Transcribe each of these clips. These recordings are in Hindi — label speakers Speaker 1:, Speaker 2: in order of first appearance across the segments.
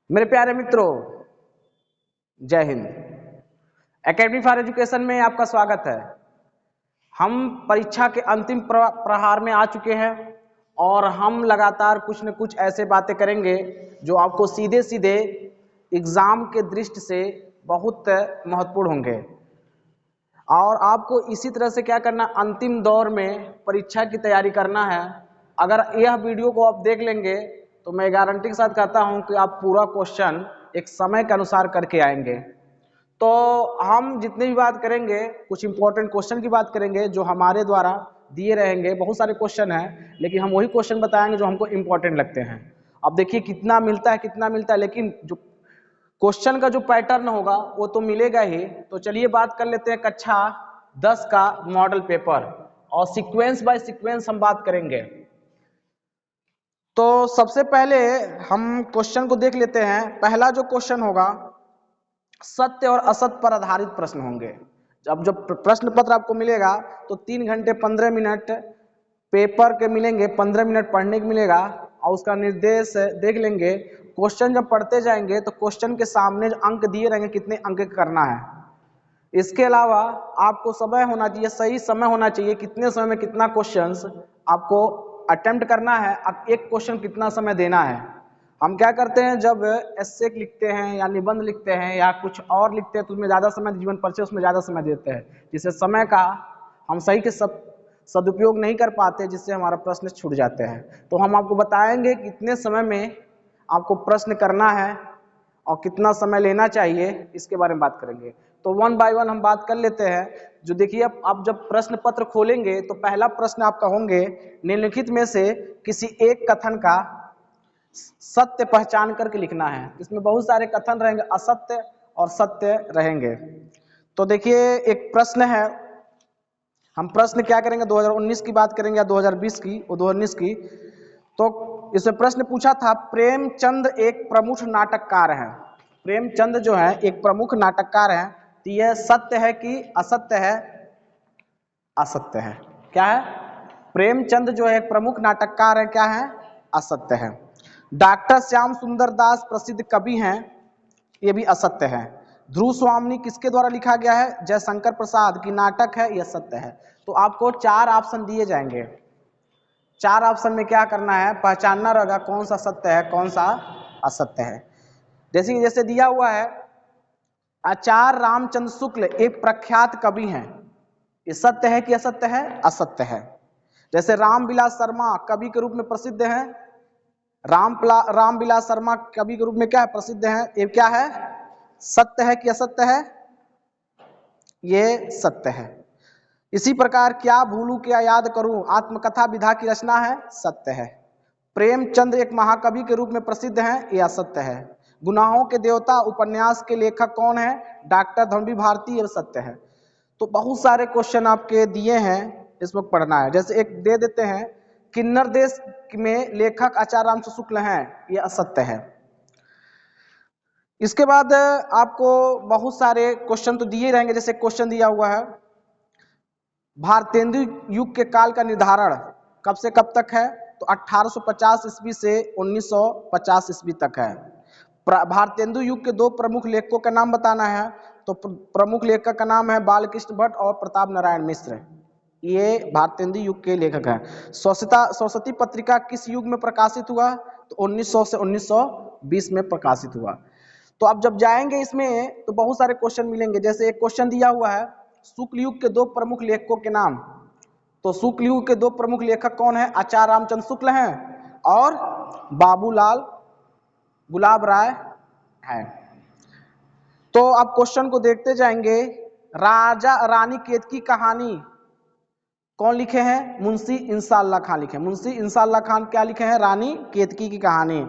Speaker 1: मेरे प्यारे मित्रों, जय हिंद। एकेडमी फॉर एजुकेशन में आपका स्वागत है। हम परीक्षा के अंतिम प्रहार में आ चुके हैं और हम लगातार कुछ न कुछ ऐसे बातें करेंगे जो आपको सीधे सीधे एग्जाम के दृष्टि से बहुत महत्वपूर्ण होंगे। और आपको इसी तरह से क्या करना, अंतिम दौर में परीक्षा की तैयारी करना है। अगर यह वीडियो को आप देख लेंगे तो मैं गारंटी के साथ कहता हूं कि आप पूरा क्वेश्चन एक समय के अनुसार करके आएंगे। तो हम जितनी भी बात करेंगे, कुछ इंपॉर्टेंट क्वेश्चन की बात करेंगे जो हमारे द्वारा दिए रहेंगे। बहुत सारे क्वेश्चन हैं, लेकिन हम वही क्वेश्चन बताएंगे जो हमको इंपॉर्टेंट लगते हैं। अब देखिए कितना मिलता है, लेकिन जो क्वेश्चन का जो पैटर्न होगा वो तो मिलेगा ही। तो चलिए बात कर लेते हैं कक्षा 10 का मॉडल पेपर, और सीक्वेंस बाय सीक्वेंस हम बात करेंगे। तो सबसे पहले हम क्वेश्चन को देख लेते हैं। पहला जो क्वेश्चन होगा, सत्य और असत्य पर आधारित प्रश्न होंगे। अब जब प्रश्न पत्र आपको मिलेगा तो 3 घंटे 15 मिनट पेपर के मिलेंगे, 15 मिनट पढ़ने को मिलेगा और उसका निर्देश देख लेंगे। क्वेश्चन जब पढ़ते जाएंगे तो क्वेश्चन के सामने जो अंक दिए रहेंगे कितने अंक करना है। इसके अलावा आपको समय होना चाहिए, सही समय होना चाहिए, कितने समय में कितना क्वेश्चंस आपको अटेम्प्ट करना है, एक क्वेश्चन कितना समय देना है। हम क्या करते हैं, जब एस्से लिखते हैं या निबंध लिखते हैं या कुछ और लिखते हैं तो उसमें ज़्यादा समय, जीवन परिचय उसमें ज़्यादा समय देते हैं, जिससे समय का हम सही के सदुपयोग नहीं कर पाते, जिससे हमारा प्रश्न छूट जाते हैं। तो हम आपको बताएंगे कितने समय में आपको प्रश्न करना है और कितना समय लेना चाहिए, इसके बारे में बात करेंगे। तो वन बाय वन हम बात कर लेते हैं। जो देखिए, आप जब प्रश्न पत्र खोलेंगे तो पहला प्रश्न आपका होंगे, निम्नलिखित में से किसी एक कथन का सत्य पहचान करके लिखना है। इसमें बहुत सारे कथन रहेंगे, असत्य और सत्य रहेंगे। तो देखिए एक प्रश्न है, हम प्रश्न क्या करेंगे, 2019 की बात करेंगे या 2020 की, वो 2019 की। तो इसमें प्रश्न पूछा था, प्रेमचंद एक प्रमुख नाटककार हैं। प्रेमचंद जो है एक प्रमुख नाटककार हैं, तो यह सत्य है कि असत्य है? असत्य है। क्या है? प्रेमचंद जो है एक प्रमुख नाटककार है, क्या है? असत्य है। डॉक्टर श्याम सुंदर दास प्रसिद्ध कवि हैं, ये भी असत्य है। ध्रुव स्वामिनी किसके द्वारा लिखा गया है? जयशंकर प्रसाद की नाटक है, यह सत्य है। तो आपको 4 ऑप्शन दिए जाएंगे। 4 ऑप्शन में क्या करना है, पहचानना रहेगा कौन सा सत्य है कौन सा असत्य है। जैसे दिया हुआ है, आचार्य रामचंद्र शुक्ल एक प्रख्यात कवि हैं, ये सत्य है कि असत्य है? असत्य है। जैसे रामविलास शर्मा कवि के रूप में प्रसिद्ध हैं, रामविलास शर्मा कवि के रूप में क्या है? प्रसिद्ध हैं, ये क्या है? सत्य है कि असत्य है? ये सत्य है। इसी प्रकार क्या भूलूं क्या याद करूं आत्मकथा विधा की रचना है, सत्य है। प्रेमचंद एक महाकवि के रूप में प्रसिद्ध हैं, यह असत्य है। गुनाहों के देवता उपन्यास के लेखक कौन है? डॉक्टर धनवी भारती, यह सत्य है। तो बहुत सारे क्वेश्चन आपके दिए हैं, इसमें पढ़ना है। जैसे एक दे देते हैं, किन्नर देश में लेखक आचार्य रामचंद्र शुक्ल हैं, यह असत्य है। इसके बाद आपको बहुत सारे क्वेश्चन तो दिए रहेंगे। जैसे क्वेश्चन दिया हुआ है, भारतेंदु युग के काल का निर्धारण कब से कब तक है? तो 1850 ईस्वी से 1950 ईस्वी तक है। भारतेंदु युग के 2 प्रमुख लेखकों का नाम बताना है। तो प्रमुख लेखक का नाम है बालकृष्ण भट्ट और प्रताप नारायण मिश्र, ये भारतेंदु युग के लेखक हैं। सरस्वती पत्रिका किस युग में प्रकाशित हुआ? तो 1900 से 1920 में प्रकाशित हुआ। तो आप जब जाएंगे इसमें तो बहुत सारे क्वेश्चन मिलेंगे। जैसे एक क्वेश्चन दिया हुआ है, शुक्ल युग के 2 प्रमुख लेखकों के नाम। तो शुक्ल युग के 2 प्रमुख लेखक कौन है? आचार्य रामचंद्र शुक्ल हैं और बाबूलाल गुलाब राय है। तो आप क्वेश्चन को देखते जाएंगे। राजा रानी केतकी कहानी कौन लिखे हैं? मुंशी इंसाअल्लाह खान लिखे। मुंशी इंसाअल्लाह खान क्या लिखे हैं? रानी केतकी की कहानी।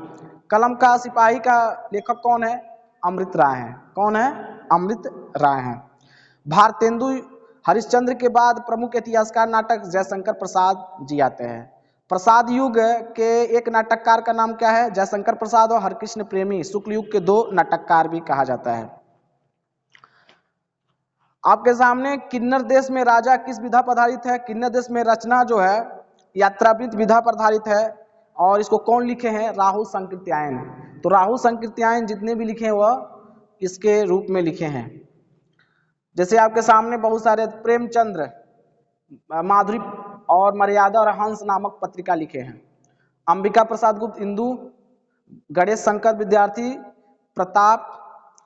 Speaker 1: कलम का सिपाही का लेखक कौन है? अमृत राय हैं। कौन है? अमृत राय हैं। भारतेंदु हरिश्चंद्र के बाद प्रमुख इतिहासकार नाटक जयशंकर प्रसाद जी आते हैं। प्रसाद युग के एक नाटककार का नाम क्या है? जयशंकर प्रसाद और हरकृष्ण प्रेमी शुक्ल युग के 2 नाटककार भी कहा जाता है। आपके सामने किन्नर देश में राजा किस विधा पर आधारित है? किन्नर देश में रचना जो है यात्रावृत्त विधा पर आधारित है। और इसको कौन लिखे हैं? राहुल संकृत्यायन। तो राहुल संकृत्यायन जितने भी लिखे हैं वह इसके रूप में लिखे हैं। जैसे आपके सामने बहुत सारे प्रेमचंद्र, माधुरी और मर्यादा और हंस नामक पत्रिका लिखे हैं। अंबिका प्रसाद गुप्त इंदु, गणेश शंकर विद्यार्थी, प्रताप,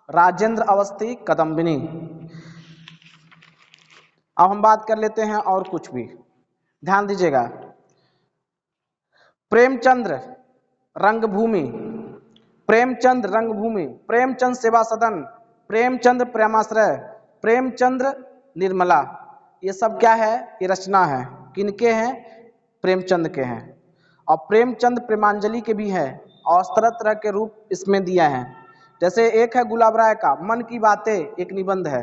Speaker 1: राजेंद्र अवस्थी, कदम्बिनी। अब हम बात कर लेते हैं और कुछ भी, ध्यान दीजिएगा। प्रेमचंद्र रंगभूमि, प्रेमचंद्र रंगभूमि, प्रेमचंद सेवा सदन, प्रेमचंद्र प्रेमाश्रय, प्रेमचंद्र निर्मला, ये सब क्या है? ये रचना है। किनके हैं? प्रेमचंद के हैं। और प्रेमचंद प्रेमांजलि के भी हैं और तरह तरह के रूप इसमें दिया है। जैसे एक है गुलाब राय का मन की बातें, एक निबंध है,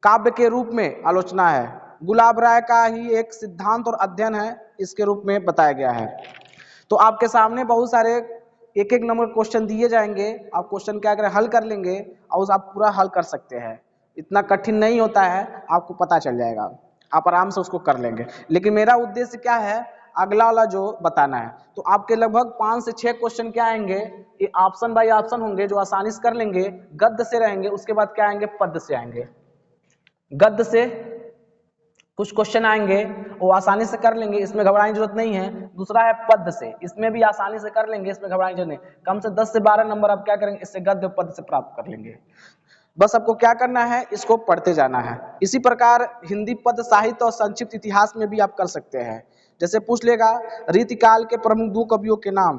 Speaker 1: काव्य के रूप में आलोचना है। गुलाब राय का ही एक सिद्धांत और अध्ययन है, इसके रूप में बताया गया है। तो आपके सामने बहुत सारे एक एक नंबर क्वेश्चन दिए जाएंगे, आप क्वेश्चन क्या करें? हल कर लेंगे और आप पूरा हल कर सकते हैं। इतना कठिन नहीं होता है, आपको पता चल जाएगा, आप आराम से उसको कर लेंगे। लेकिन मेरा उद्देश्य क्या है? अगला वाला जो बताना है। तो आपके लगभग 5 से 6 क्वेश्चन क्या आएंगे? ये ऑप्शन बाय ऑप्शन होंगे जो आसानी से कर लेंगे, गद्य से रहेंगे। उसके बाद क्या आएंगे? पद्य से आएंगे। गद्य से कुछ क्वेश्चन आएंगे वो आसानी से कर लेंगे, इसमें घबराने की जरूरत नहीं है। दूसरा है पद्य से, इसमें भी आसानी से कर लेंगे, इसमें घबराने की जरूरत नहीं। कम से 10 से 12 नंबर आप क्या करेंगे? इससे गद्य पद्य से प्राप्त कर लेंगे। बस आपको क्या करना है? इसको पढ़ते जाना है। इसी प्रकार हिंदी पद्य साहित्य और संक्षिप्त इतिहास में भी आप कर सकते हैं। जैसे पूछ लेगा रीतिकाल के प्रमुख 2 कवियों के नाम,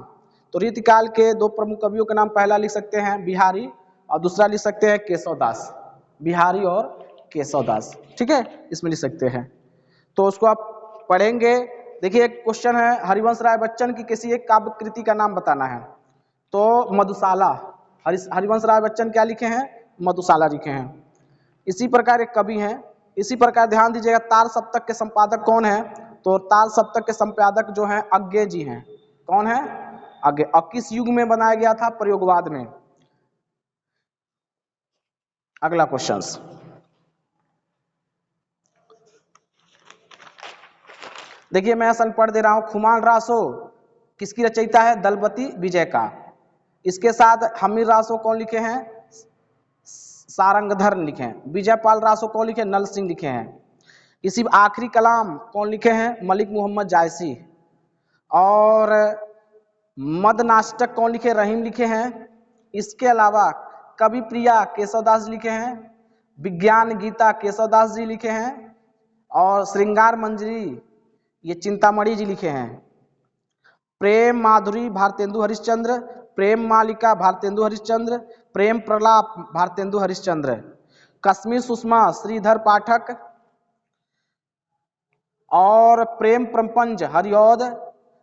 Speaker 1: तो रीतिकाल के 2 प्रमुख कवियों के नाम पहला लिख सकते हैं बिहारी और दूसरा लिख सकते हैं केशवदास। बिहारी और केशवदास, ठीक है, इसमें लिख सकते हैं। तो उसको आप पढ़ेंगे। देखिए एक क्वेश्चन है, हरिवंश राय बच्चन की किसी एक काव्य कृति का नाम बताना है। तो मधुशाला, हरिवंश राय बच्चन क्या लिखे हैं? मधुशाला लिखे हैं। इसी प्रकार एक कवि हैं। इसी प्रकार ध्यान दीजिएगा, तार सप्तक के संपादक कौन है? तो तार सप्तक के संपादक जो हैं अज्ञे जी हैं। कौन है? अज्ञे। और किस युग में बनाया गया था? प्रयोगवाद में। अगला क्वेश्चन, देखिए मैं असल पढ़ दे रहा हूं। खुमान रासो किसकी रचयिता है? दलपति विजय का। इसके साथ हमीर रासो कौन लिखे हैं? सारंगधर लिखे हैं। विजयपाल रासो कौन लिखे? नल सिंह लिखे हैं। इसी आखिरी कलाम कौन लिखे हैं? मलिक मोहम्मद जायसी। और मदनाष्टक कौन लिखे? रहीम लिखे हैं। इसके अलावा कवि प्रिया केशवदास लिखे हैं। विज्ञान गीता केशवदास जी लिखे हैं। और श्रृंगार मंजरी ये चिंतामणि जी लिखे हैं। प्रेम माधुरी भारतेंदु हरिश्चंद्र, प्रेम मालिका भारतेंदु हरिश्चंद्र, प्रेम प्रलाप भारतेंदु हरिश्चंद्र, कश्मीर सुषमा श्रीधर पाठक, और प्रेम प्रपंच हरिऔध,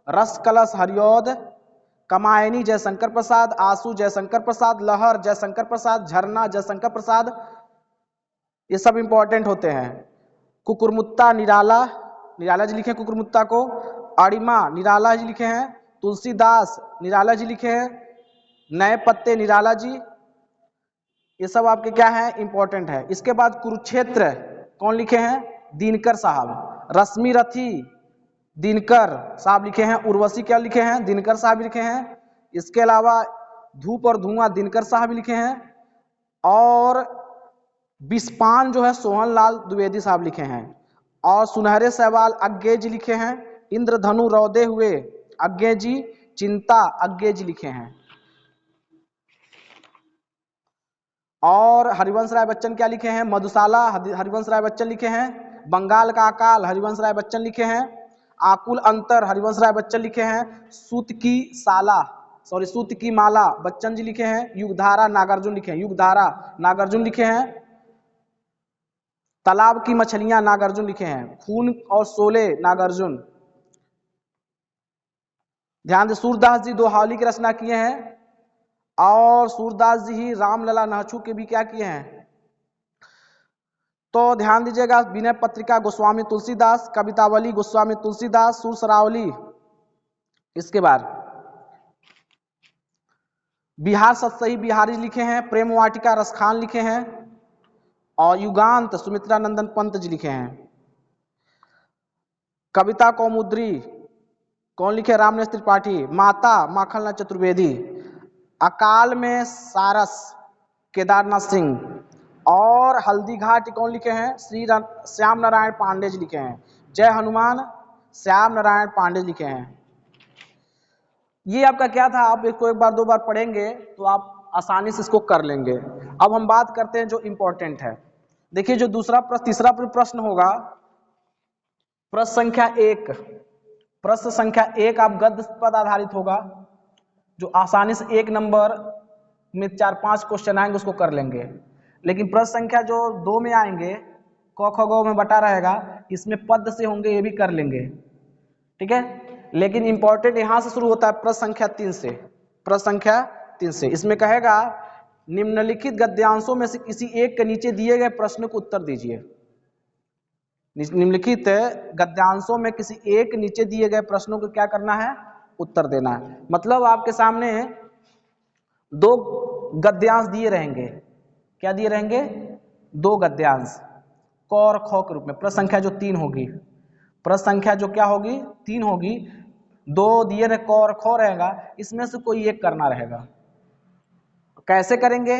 Speaker 1: रस कलश हरिऔध, कमायनी जयशंकर प्रसाद, आंसू जयशंकर प्रसाद, लहर जयशंकर प्रसाद, झरना जयशंकर प्रसाद, ये सब इंपॉर्टेंट होते हैं। कुकुरमुत्ता निराला, निराला जी लिखे कुकुरमुत्ता को। अड़िमा निराला जी लिखे हैं। तुलसीदास निराला जी लिखे हैं। नए पत्ते निराला जी, ये सब आपके क्या है? इंपॉर्टेंट है। इसके बाद कुरुक्षेत्र कौन लिखे हैं? दिनकर साहब। रश्मि रथी दिनकर साहब लिखे हैं। उर्वशी क्या लिखे हैं? दिनकर साहब लिखे हैं। इसके अलावा धूप और धुआं दिनकर साहब लिखे हैं। और विस्पान जो है सोहनलाल द्विवेदी साहब लिखे हैं। और सुनहरे सवाल अज्ञे जी लिखे हैं। इंद्रधनु रौदे हुए अज्ञे जी, चिंता अज्ञे जी लिखे हैं। और हरिवंश राय बच्चन क्या लिखे हैं? मधुशाला हरिवंश राय बच्चन लिखे हैं। बंगाल का अकाल हरिवंश राय बच्चन लिखे हैं। आकुल अंतर हरिवंश राय बच्चन लिखे हैं। सूत की माला बच्चन जी लिखे हैं। युगधारा नागार्जुन लिखे हैं। युगधारा नागार्जुन लिखे हैं। तालाब की मछलियां नागार्जुन लिखे हैं। खून और शोले नागार्जुन। ध्यान दे, सूरदास जी दोहावली की रचना किए हैं। और सूरदास जी ही रामलला नाचू के भी क्या किए हैं? तो ध्यान दीजिएगा, विनय पत्रिका गोस्वामी तुलसीदास, कवितावली गोस्वामी तुलसीदास, सुरसरावली। इसके बाद बिहार सतसही बिहारी लिखे हैं। प्रेम वाटिका रसखान लिखे हैं। और युगांत सुमित्रा नंदन पंत जी लिखे हैं। कविता कौमुद्री कौन लिखे? रामनेश त्रिपाठी। माता माखनलाल चतुर्वेदी। अकाल में सारस केदारनाथ सिंह। और हल्दी घाट कौन लिखे हैं? श्याम नारायण पांडे जी लिखे हैं। जय हनुमान श्याम नारायण पांडे लिखे हैं। ये आपका क्या था, आप इसको एक बार दो बार पढ़ेंगे तो आप आसानी से इसको कर लेंगे। अब हम बात करते हैं जो इंपॉर्टेंट है। देखिए जो दूसरा प्रश्न, तीसरा प्रश्न होगा प्रश्न संख्या 1। प्रश्न संख्या 1 आप गद्य पद आधारित होगा, जो आसानी से 1 नंबर में 4-5 क्वेश्चन आएंगे उसको कर लेंगे। लेकिन प्रश्न संख्या जो 2 में आएंगे, क ख ग में बटा रहेगा, इसमें पद से होंगे, ये भी कर लेंगे, ठीक है। लेकिन इंपॉर्टेंट यहां से शुरू होता है प्रश्न संख्या 3 से। प्रश्न संख्या 3 से इसमें कहेगा निम्नलिखित गद्यांशों में से किसी एक के नीचे दिए गए प्रश्न को उत्तर दीजिए। निम्नलिखित गद्यांशों में किसी एक नीचे दिए गए प्रश्नों को क्या करना है? उत्तर देना है। मतलब आपके सामने 2 गद्यांश दिए रहेंगे। क्या दिए रहेंगे? 2 गद्यांश क और ख के रूप में। प्रश्न संख्या जो 3 होगी, प्रश्न संख्या जो क्या होगी? 3 होगी। 2 दिए रहे क और ख रहेगा, इसमें से कोई एक करना रहेगा। कैसे करेंगे?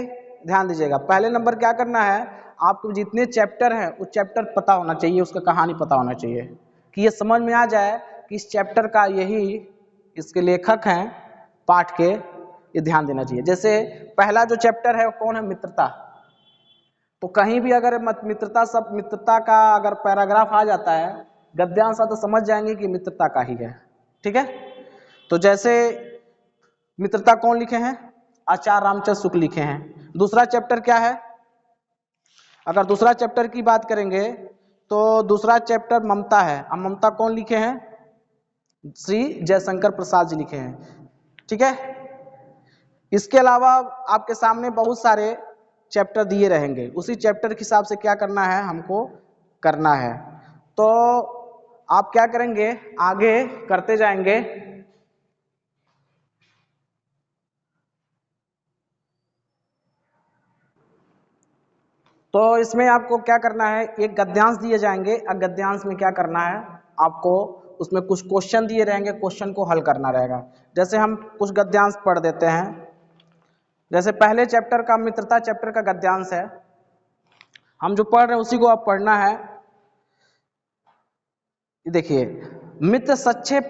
Speaker 1: ध्यान दीजिएगा। पहले नंबर क्या करना है, आपको जितने चैप्टर हैं वो चैप्टर पता होना चाहिए, उसका कहानी पता होना चाहिए, कि ये समझ में आ जाए कि इस चैप्टर का यही इसके लेखक हैं पाठ के, ये ध्यान देना चाहिए। जैसे पहला जो चैप्टर है वो कौन है? मित्रता। तो कहीं भी अगर मित्रता का अगर पैराग्राफ आ जाता है, गद्यांश तो समझ जाएंगे कि मित्रता का ही है, ठीक है। तो जैसे मित्रता कौन लिखे हैं? आचार्य रामचंद्र शुक्ल लिखे हैं। दूसरा चैप्टर क्या है? अगर दूसरा चैप्टर की बात करेंगे तो दूसरा चैप्टर ममता है। अब ममता कौन लिखे हैं? श्री जयशंकर प्रसाद जी लिखे हैं, ठीक है। इसके अलावा आपके सामने बहुत सारे चैप्टर दिए रहेंगे, उसी चैप्टर के हिसाब से क्या करना है हमको करना है। तो आप क्या करेंगे, आगे करते जाएंगे। तो इसमें आपको क्या करना है, एक गद्यांश दिए जाएंगे। अब गद्यांश में क्या करना है आपको, उसमें कुछ क्वेश्चन दिए रहेंगे, क्वेश्चन को हल करना रहेगा। जैसे हम कुछ गद्यांश पढ़ देते हैं। जैसे पहले चैप्टर का मित्रता चैप्टर का गद्यांश है, हम जो पढ़ रहे हैं उसी को आप पढ़ना है। देखिए, मित्र सच्चे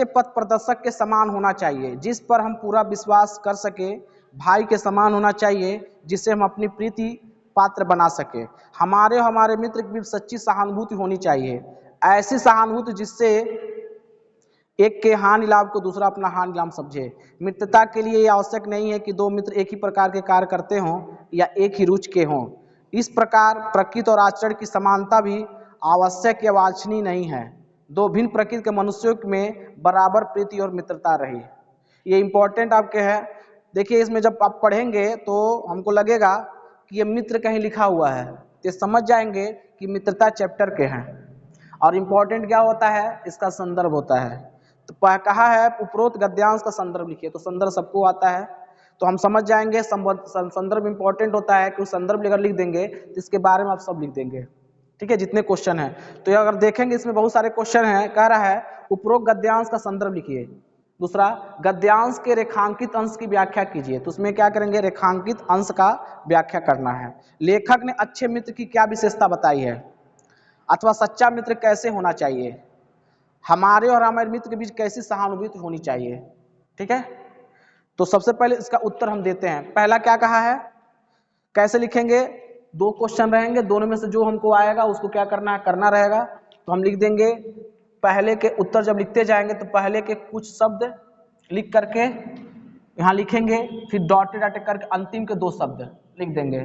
Speaker 1: पथ प्रदर्शक के समान होना चाहिए, जिस पर हम पूरा विश्वास कर सके। भाई के समान होना चाहिए, जिसे हम अपनी प्रीति पात्र बना सके। हमारे मित्र की सच्ची सहानुभूति होनी चाहिए, ऐसी सहानुभूति जिससे एक के हानि लाभ को दूसरा अपना हानि लाभ समझे। मित्रता के लिए यह आवश्यक नहीं है कि 2 मित्र एक ही प्रकार के कार्य करते हों या एक ही रुचि के हों। इस प्रकार प्रकृति और आचरण की समानता भी आवश्यक या वांछनीय नहीं है। 2 भिन्न प्रकृति के मनुष्यों में बराबर प्रीति और मित्रता रही। ये इंपॉर्टेंट आपके है। देखिए इसमें जब आप पढ़ेंगे तो हमको लगेगा कि ये मित्र कहीं लिखा हुआ है, तो समझ जाएंगे कि मित्रता चैप्टर के हैं। और इम्पोर्टेंट क्या होता है, इसका संदर्भ होता है। तो कहा है उपरोक्त गद्यांश का संदर्भ लिखिए, तो संदर्भ सबको आता है, तो हम समझ जाएंगे संदर्भ इंपॉर्टेंट होता है कि संदर्भ अगर लिख देंगे तो इसके बारे में आप सब लिख देंगे, ठीक है, जितने क्वेश्चन हैं। तो अगर देखेंगे इसमें बहुत सारे क्वेश्चन हैं। कह रहा है उपरोक्त गद्यांश का संदर्भ लिखिए। दूसरा, गद्यांश के रेखांकित अंश की व्याख्या कीजिए। तो उसमें क्या करेंगे, रेखांकित अंश का व्याख्या करना है। लेखक ने अच्छे मित्र की क्या विशेषता बताई है, अथवा सच्चा मित्र कैसे होना चाहिए, हमारे और हमारे मित्र के बीच कैसी सहानुभूति होनी चाहिए, ठीक है। तो सबसे पहले इसका उत्तर हम देते हैं। पहला क्या कहा है, कैसे लिखेंगे, 2 क्वेश्चन रहेंगे, दोनों में से जो हमको आएगा उसको क्या करना है, करना रहेगा। तो हम लिख देंगे, पहले के उत्तर जब लिखते जाएंगे तो पहले के कुछ शब्द लिख करके यहाँ लिखेंगे, फिर डॉट करके अंतिम के 2 शब्द लिख देंगे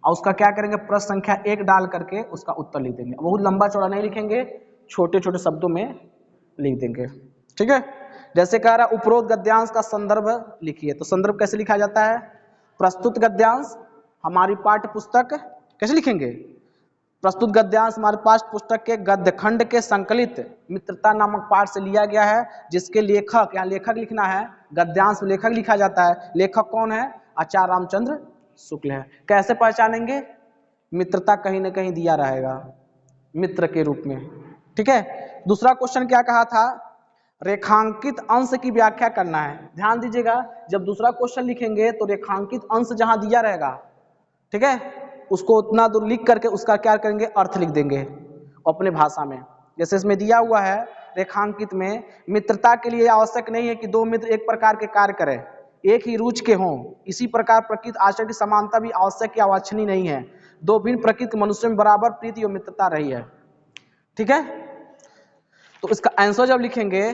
Speaker 1: और उसका क्या करेंगे, प्रश्न संख्या 1 डाल करके उसका उत्तर लिख देंगे। बहुत लंबा चौड़ा नहीं लिखेंगे, छोटे छोटे शब्दों में लिख देंगे, ठीक है। जैसे कह रहा उपरोक्त गद्यांश का संदर्भ लिखिए। तो संदर्भ कैसे लिखा जाता है, प्रस्तुत गद्यांश हमारी पाठ्य पुस्तक, कैसे लिखेंगे, प्रस्तुत गद्यांश हमारे पास पुस्तक के गद्य खंड के संकलित मित्रता नामक पाठ से लिया गया है, जिसके लेखक, यहाँ लेखक लिखना है, गद्यांश में लेखक लिखा जाता है। लेखक कौन है, आचार्य रामचंद्र शुक्ल है। कैसे पहचानेंगे, मित्रता कहीं ना कहीं दिया रहेगा मित्र के रूप में, ठीक है। दूसरा क्वेश्चन क्या कहा था, रेखांकित अंश की व्याख्या करना है। ध्यान दीजिएगा, जब दूसरा क्वेश्चन लिखेंगे तो रेखांकित अंश जहां दिया रहेगा, ठीक है, उसको उतना दूर लिख करके उसका क्या करेंगे, अर्थ लिख देंगे अपने भाषा में। जैसे इसमें दिया हुआ है रेखांकित में, मित्रता के लिए आवश्यक नहीं है कि दो मित्र एक प्रकार के कार्य करें, एक ही रुचि के हों। इसी प्रकार प्रकृति आचरण की समानता भी आवश्यक या अवांछनीय नहीं है। दो भिन्न प्रकृति के मनुष्यों में बराबर प्रीति और मित्रता रही है। ठीक है, तो इसका आंसर जब लिखेंगे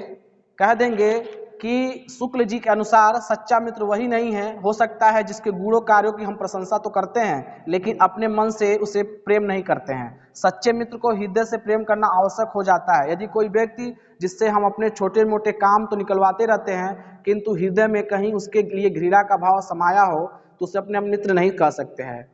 Speaker 1: कह देंगे कि शुक्ल जी के अनुसार सच्चा मित्र वही नहीं है, हो सकता है जिसके गुणों कार्यों की हम प्रशंसा तो करते हैं लेकिन अपने मन से उसे प्रेम नहीं करते हैं। सच्चे मित्र को हृदय से प्रेम करना आवश्यक हो जाता है। यदि कोई व्यक्ति जिससे हम अपने छोटे मोटे काम तो निकलवाते रहते हैं किंतु हृदय में कहीं उसके लिए घृणा का भाव समाया हो तो उसे अपने मित्र नहीं कह सकते हैं।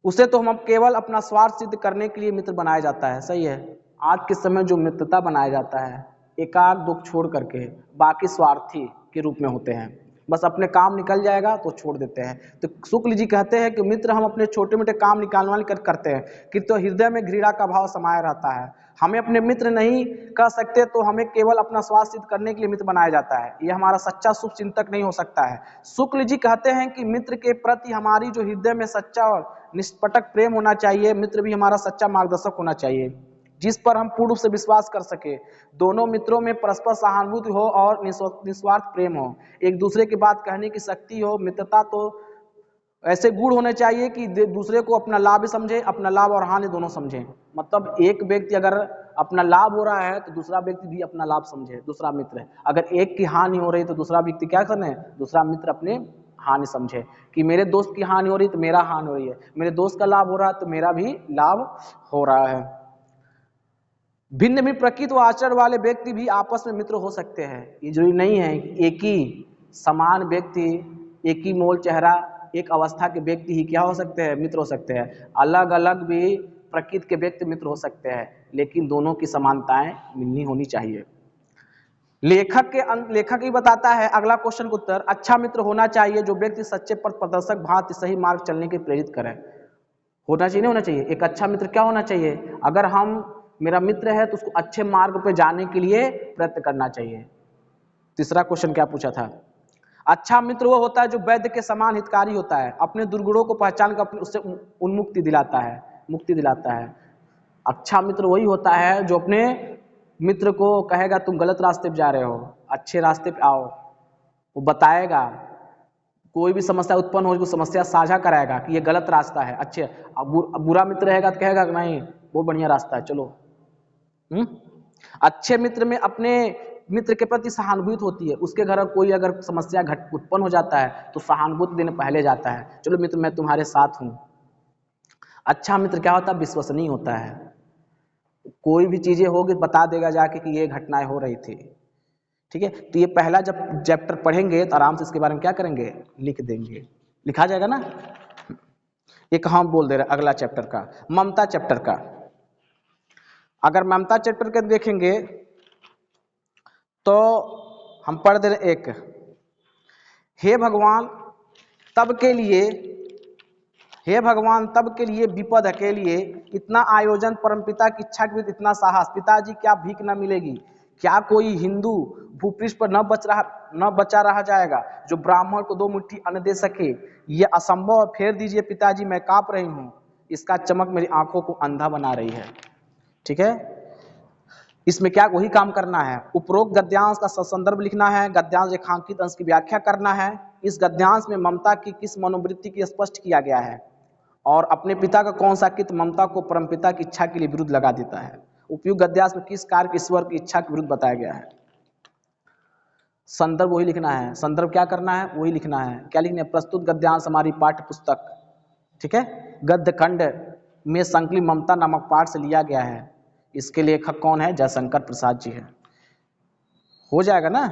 Speaker 1: उसे तो हम केवल अपना स्वार्थ सिद्ध करने के लिए मित्र बनाया जाता है। सही है, आज के समय जो मित्रता बनाया जाता है एकाक दुख छोड़ करके बाकी स्वार्थी के रूप में होते हैं, बस अपने काम निकल जाएगा तो छोड़ देते हैं। तो शुक्ल जी कहते हैं कि मित्र हम अपने छोटे मोटे काम निकालने कर करते हैं कि तो हृदय में घृणा का भाव समाया रहता है। हमें अपने मित्र नहीं कह सकते तो हमें केवल अपना स्वार्थ सिद्ध करने के लिए मित्र बनाया जाता है। यह हमारा सच्चा शुभ चिंतक नहीं हो सकता है। शुक्ल जी कहते हैं कि मित्र के प्रति हमारी जो हृदय में सच्चा और निष्पटक प्रेम होना चाहिए, मित्र भी हमारा सच्चा मार्गदर्शक होना चाहिए जिस पर हम पूर्ण रूप से विश्वास कर सके। दोनों मित्रों में परस्पर सहानुभूति हो और निस्वार्थ प्रेम हो, एक दूसरे की बात कहने की शक्ति हो। मित्रता तो ऐसे गुण होने चाहिए कि दूसरे को अपना लाभ समझे, अपना लाभ और हानि दोनों समझे। मतलब एक व्यक्ति अगर अपना लाभ हो रहा है तो दूसरा व्यक्ति भी अपना लाभ समझे, दूसरा मित्र। अगर एक की हानि हो रही तो दूसरा व्यक्ति क्या करे, दूसरा मित्र अपने हानि समझे कि मेरे दोस्त की हानि हो रही तो मेरा हानि हो रही है, मेरे दोस्त का लाभ हो रहा है तो मेरा भी लाभ हो रहा है। भिन्न भिन्न प्रकृति व आचरण वाले व्यक्ति भी आपस में मित्र हो सकते हैं। ये जरूरी नहीं है कि एक ही समान व्यक्ति, एक ही मोल चेहरा, एक अवस्था के व्यक्ति ही क्या हो सकते हैं, मित्र हो सकते हैं। अलग अलग भी प्रकृति के व्यक्ति मित्र हो सकते हैं, लेकिन दोनों की समानताएं मिलनी होनी चाहिए। लेखक ही बताता है अगला क्वेश्चन का उत्तर, अच्छा मित्र होना चाहिए जो व्यक्ति सच्चे पथ प्रदर्शक भांति सही मार्ग चलने के प्रेरित करे। होना चाहिए, नहीं होना चाहिए। एक अच्छा मित्र क्या होना चाहिए, अगर हम मेरा मित्र है तो उसको अच्छे मार्ग पे जाने के लिए प्रयत्न करना चाहिए। तीसरा क्वेश्चन क्या पूछा था, अच्छा मित्र वो होता है जो वैद्य के समान हितकारी होता है, अपने दुर्गुणों को पहचान कर उससे उन्मुक्ति दिलाता है, मुक्ति दिलाता है। अच्छा मित्र वही होता है जो अपने मित्र को कहेगा तुम गलत रास्ते पे जा रहे हो, अच्छे रास्ते पे आओ, वो बताएगा। कोई भी समस्या उत्पन्न हो, समस्या साझा कराएगा कि ये गलत रास्ता है। अच्छे बुरा मित्र रहेगा तो कहेगा कि नहीं वो बढ़िया रास्ता है, चलो। अच्छे मित्र में अपने मित्र के प्रति सहानुभूति होती है। उसके घर कोई अगर समस्या उत्पन्न हो जाता है तो सहानुभूति देने पहले जाता है, चलो मित्र मैं तुम्हारे साथ हूं। अच्छा मित्र क्या होता है, विश्वसनीय होता है। कोई भी चीजें होगी बता देगा जाके कि ये घटनाएं हो रही थी। ठीक है, तो ये पहला जब चैप्टर पढ़ेंगे तो आराम से इसके बारे में क्या करेंगे, लिख देंगे, लिखा जाएगा ना। एक हम बोल दे रहे अगला चैप्टर का, ममता चैप्टर का। अगर ममता चैप्टर के देखेंगे तो हम पढ़ दे रहे एक, हे भगवान तब के लिए, हे भगवान तब के लिए विपद के लिए इतना आयोजन, परमपिता की इच्छा के विरुद्ध इतना साहस, पिताजी क्या भीख न मिलेगी, क्या कोई हिंदू भूपृष्ठ पर न बचा रहा जाएगा जो ब्राह्मण को 2 मुट्ठी अन्न दे सके, यह असंभव, फेर दीजिए पिताजी मैं कांप रही हूँ, इसका चमक मेरी आंखों को अंधा बना रही है। ठीक है, इसमें क्या वही काम करना है, उपरोक्त गद्यांश का संदर्भ लिखना है, गद्यांश रेखांकित अंश की व्याख्या करना है। इस गद्यांश में ममता की किस मनोवृत्ति की स्पष्ट किया गया है और अपने पिता का कौन सा कित ममता को परमपिता की इच्छा के लिए विरुद्ध लगा देता है। उपयुक्त गद्यांश में किस कार्य ईश्वर की इच्छा के विरुद्ध बताया गया है। संदर्भ वही लिखना है, संदर्भ क्या करना है वही लिखना है। क्या लिखना है, प्रस्तुत गद्यांश हमारी पाठ्य पुस्तक, ठीक है, गद्य खंड में संकलित ममता नामक पाठ से लिया गया है। इसके लेखक कौन है, जयशंकर प्रसाद जी है। हो जाएगा ना।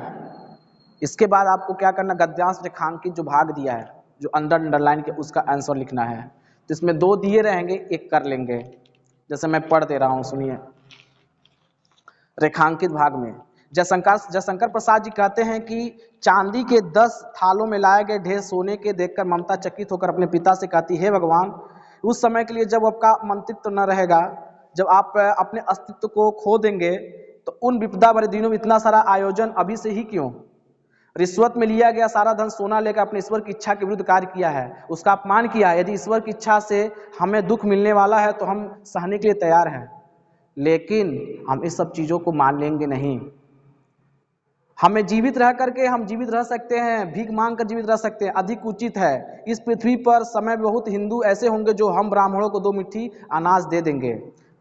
Speaker 1: इसके बाद आपको क्या करना, गद्यांश रेखांकित जो भाग दिया है, जो अंडरलाइन के, उसका आंसर लिखना है। तो इसमें 2 दिए रहेंगे, एक कर लेंगे। जैसे मैं पढ़ दे रहा हूं, सुनिए। रेखांकित भाग में जयशंकर प्रसाद जी कहते हैं कि चांदी के 10 थालों में लाए गए ढेर सोने के देखकर ममता चकित होकर अपने पिता से कहती, हे भगवान उस समय के लिए जब आपका मंत्रित्व न रहेगा, जब आप अपने अस्तित्व को खो देंगे तो उन विपदा भरे दिनों में इतना सारा आयोजन अभी से ही क्यों? रिश्वत में लिया गया सारा धन सोना लेकर अपने ईश्वर की इच्छा के विरुद्ध कार्य किया है, उसका अपमान किया है। यदि ईश्वर की इच्छा से हमें दुख मिलने वाला है तो हम सहने के लिए तैयार हैं, लेकिन हम इस सब चीज़ों को मान लेंगे नहीं। हमें जीवित रह करके हम जीवित रह सकते हैं, भीख मांग कर जीवित रह सकते हैं, अधिक उचित है। इस पृथ्वी पर समय बहुत हिंदू ऐसे होंगे जो हम ब्राह्मणों को 2 मुट्ठी अनाज दे देंगे।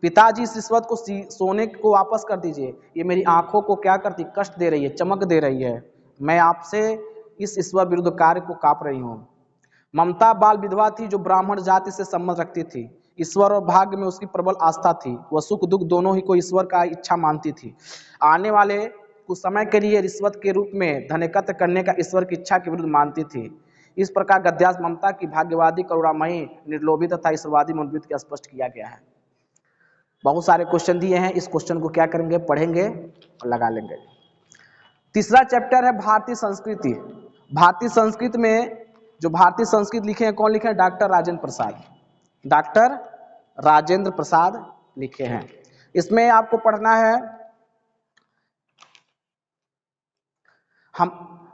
Speaker 1: पिताजी इस रिश्वत को सोने को वापस कर दीजिए, ये मेरी आंखों को क्या करती, कष्ट दे रही है, चमक दे रही है। मैं आपसे इस ईश्वर विरुद्ध कार्य को काँप रही हूँ। ममता बाल विधवा थी जो ब्राह्मण जाति से संबंध रखती थी। ईश्वर और भाग्य में उसकी प्रबल आस्था थी, वह सुख दुख दोनों ही को ईश्वर का इच्छा मानती थी। आने वाले कुछ समय के लिए रिश्वत के रूप में धन एकत्र करने का ईश्वर की इच्छा के विरुद्ध मानती थी। इस प्रकार गद्यांश ममता की भाग्यवादी, करुणामयी, निर्लोभी तथा ईश्वरवादी मनोवृत्ति का स्पष्ट किया गया है। बहुत सारे क्वेश्चन दिए हैं, इस क्वेश्चन को क्या करेंगे, पढ़ेंगे और लगा लेंगे। तीसरा चैप्टर है भारतीय संस्कृति। भारतीय संस्कृति में जो भारतीय संस्कृत लिखे हैं, कौन लिखे हैं? डॉक्टर राजेंद्र प्रसाद। डॉक्टर राजेंद्र प्रसाद लिखे हैं। इसमें आपको पढ़ना है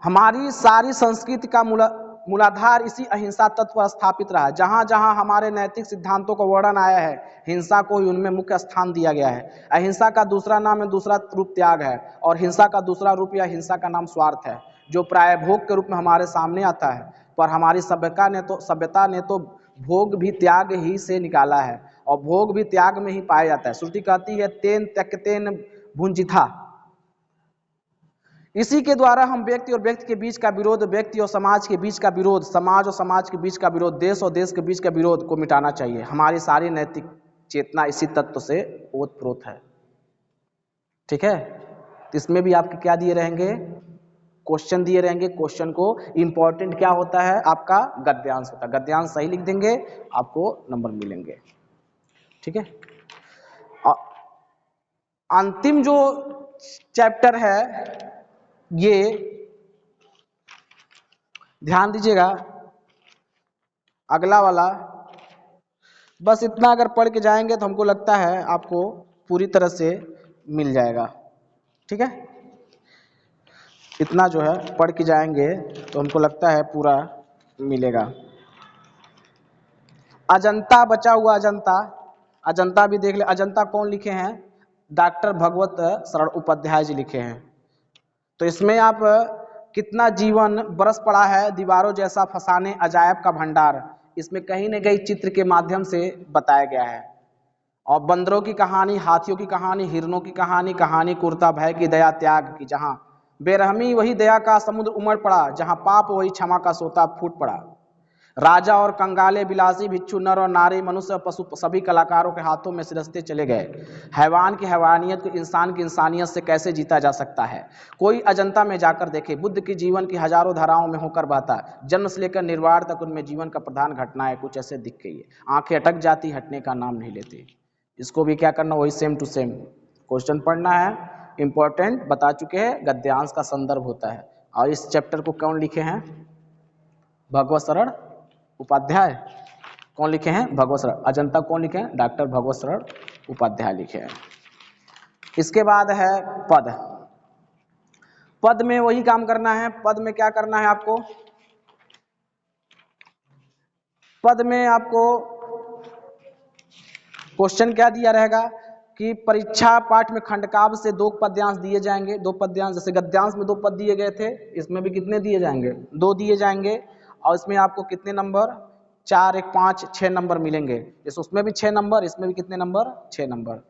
Speaker 1: हमारी सारी संस्कृति का मूलाधार इसी अहिंसा तत्व पर स्थापित रहा। जहाँ जहाँ हमारे नैतिक सिद्धांतों का वर्णन आया है, हिंसा को ही उनमें मुख्य स्थान दिया गया है। अहिंसा का दूसरा नाम है, दूसरा रूप त्याग है, और हिंसा का दूसरा रूप या हिंसा का नाम स्वार्थ है, जो प्राय भोग के रूप में हमारे सामने आता है। पर हमारी सभ्यता ने तो भोग भी त्याग ही से निकाला है, और भोग भी त्याग में ही पाया जाता है। श्रुति कहती है तेन त्यक्तेन भुंजिथा। इसी के द्वारा हम व्यक्ति और व्यक्ति के बीच का विरोध, व्यक्ति और समाज के बीच का विरोध, समाज और समाज के बीच का विरोध, देश और देश के बीच का विरोध को मिटाना चाहिए। हमारी सारी नैतिक चेतना इसी तत्व से ओतप्रोत है। ठीक है, तो इसमें भी आपके क्या दिए रहेंगे, क्वेश्चन दिए रहेंगे। क्वेश्चन को इंपॉर्टेंट क्या होता है, आपका गद्यांश होता है। गद्यांश सही लिख देंगे, आपको नंबर मिलेंगे। ठीक है, अंतिम जो चैप्टर है ये ध्यान दीजिएगा, अगला वाला। बस इतना अगर पढ़ के जाएंगे तो हमको लगता है आपको पूरी तरह से मिल जाएगा। ठीक है, इतना जो है पढ़ के जाएंगे तो हमको लगता है पूरा मिलेगा। अजंता बचा हुआ, अजंता भी देख ले। अजंता कौन लिखे हैं? डॉक्टर भगवत शरण उपाध्याय जी लिखे हैं। तो इसमें आप कितना जीवन बरस पड़ा है दीवारों जैसा फसाने अजायब का भंडार, इसमें कहीं न कहीं चित्र के माध्यम से बताया गया है। और बंदरों की कहानी, हाथियों की कहानी, हिरणों की कहानी, कहानी कुर्ता भय की, दया त्याग की। जहाँ बेरहमी वही दया का समुद्र उमड़ पड़ा, जहाँ पाप वही क्षमा का सोता फूट पड़ा। राजा और कंगाले, बिलासी, भिक्षु, नर और नारी, मनुष्य और पशु सभी कलाकारों के हाथों में सिरसते चले गए। हैवान की हैवानियत को इंसान की इंसानियत से कैसे जीता जा सकता है? कोई अजंता में जाकर देखे, बुद्ध की जीवन की हजारों धाराओं में होकर बहता, जन्म से लेकर निर्वाण तक उनमें जीवन का प्रधान घटनाएं कुछ ऐसे दिख गई है। आंखें अटक जाती, हटने का नाम नहीं लेती। इसको भी क्या करना, वही सेम टू सेम क्वेश्चन पढ़ना है। इंपॉर्टेंट बता चुके हैं, गद्यांश का संदर्भ होता है। और इस चैप्टर को कौन लिखे हैं? भगवत शरण उपाध्याय। कौन लिखे हैं? भगवत शरण। अजंता कौन लिखे हैं? डॉक्टर भगवत शरण उपाध्याय लिखे हैं। इसके बाद है पद। पद में वही काम करना है। पद में क्या करना है आपको? पद में आपको क्वेश्चन क्या दिया रहेगा कि परीक्षा पाठ में खंडकाव्य से 2 पद्यांश दिए जाएंगे। 2 पद्यांश, जैसे गद्यांश में 2 पद दिए गए थे, इसमें भी कितने दिए जाएंगे? 2 दिए जाएंगे। और इसमें आपको कितने नंबर? 4, 1, 5, 6 नंबर मिलेंगे। जैसे उसमें भी 6 नंबर, इसमें भी कितने नंबर? 6 नंबर।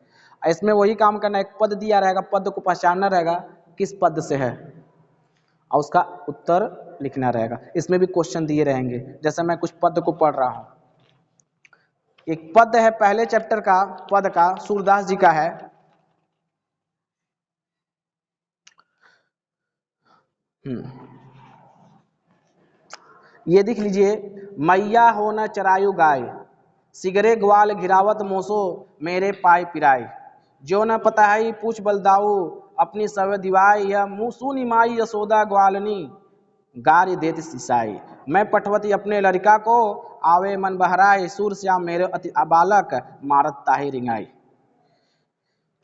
Speaker 1: इसमें वही काम करना है, एक पद दिया रहेगा, पद को पहचानना रहेगा किस पद से है, और उसका उत्तर लिखना रहेगा। इसमें भी क्वेश्चन दिए रहेंगे। जैसे मैं कुछ पद को पढ़ रहा हूँ, एक पद है पहले चैप्टर का, पद का सूरदास जी का है। ये देख लीजिए, मैया हो न चरायु गाय, सिगरे ग्वाल घिरावत मोसो, मेरे पाय पिराय, जो न पताई पूछ बलदाऊ, अपनी सब दिवाई, यह मुसु निमाई यशोदा ग्वालनी, गारी देत सिसाई, मैं पठवती अपने लड़का को, आवे मन बहराए, सूर श्याम मेरे अति अबालक, मारत ताही रिंगाई।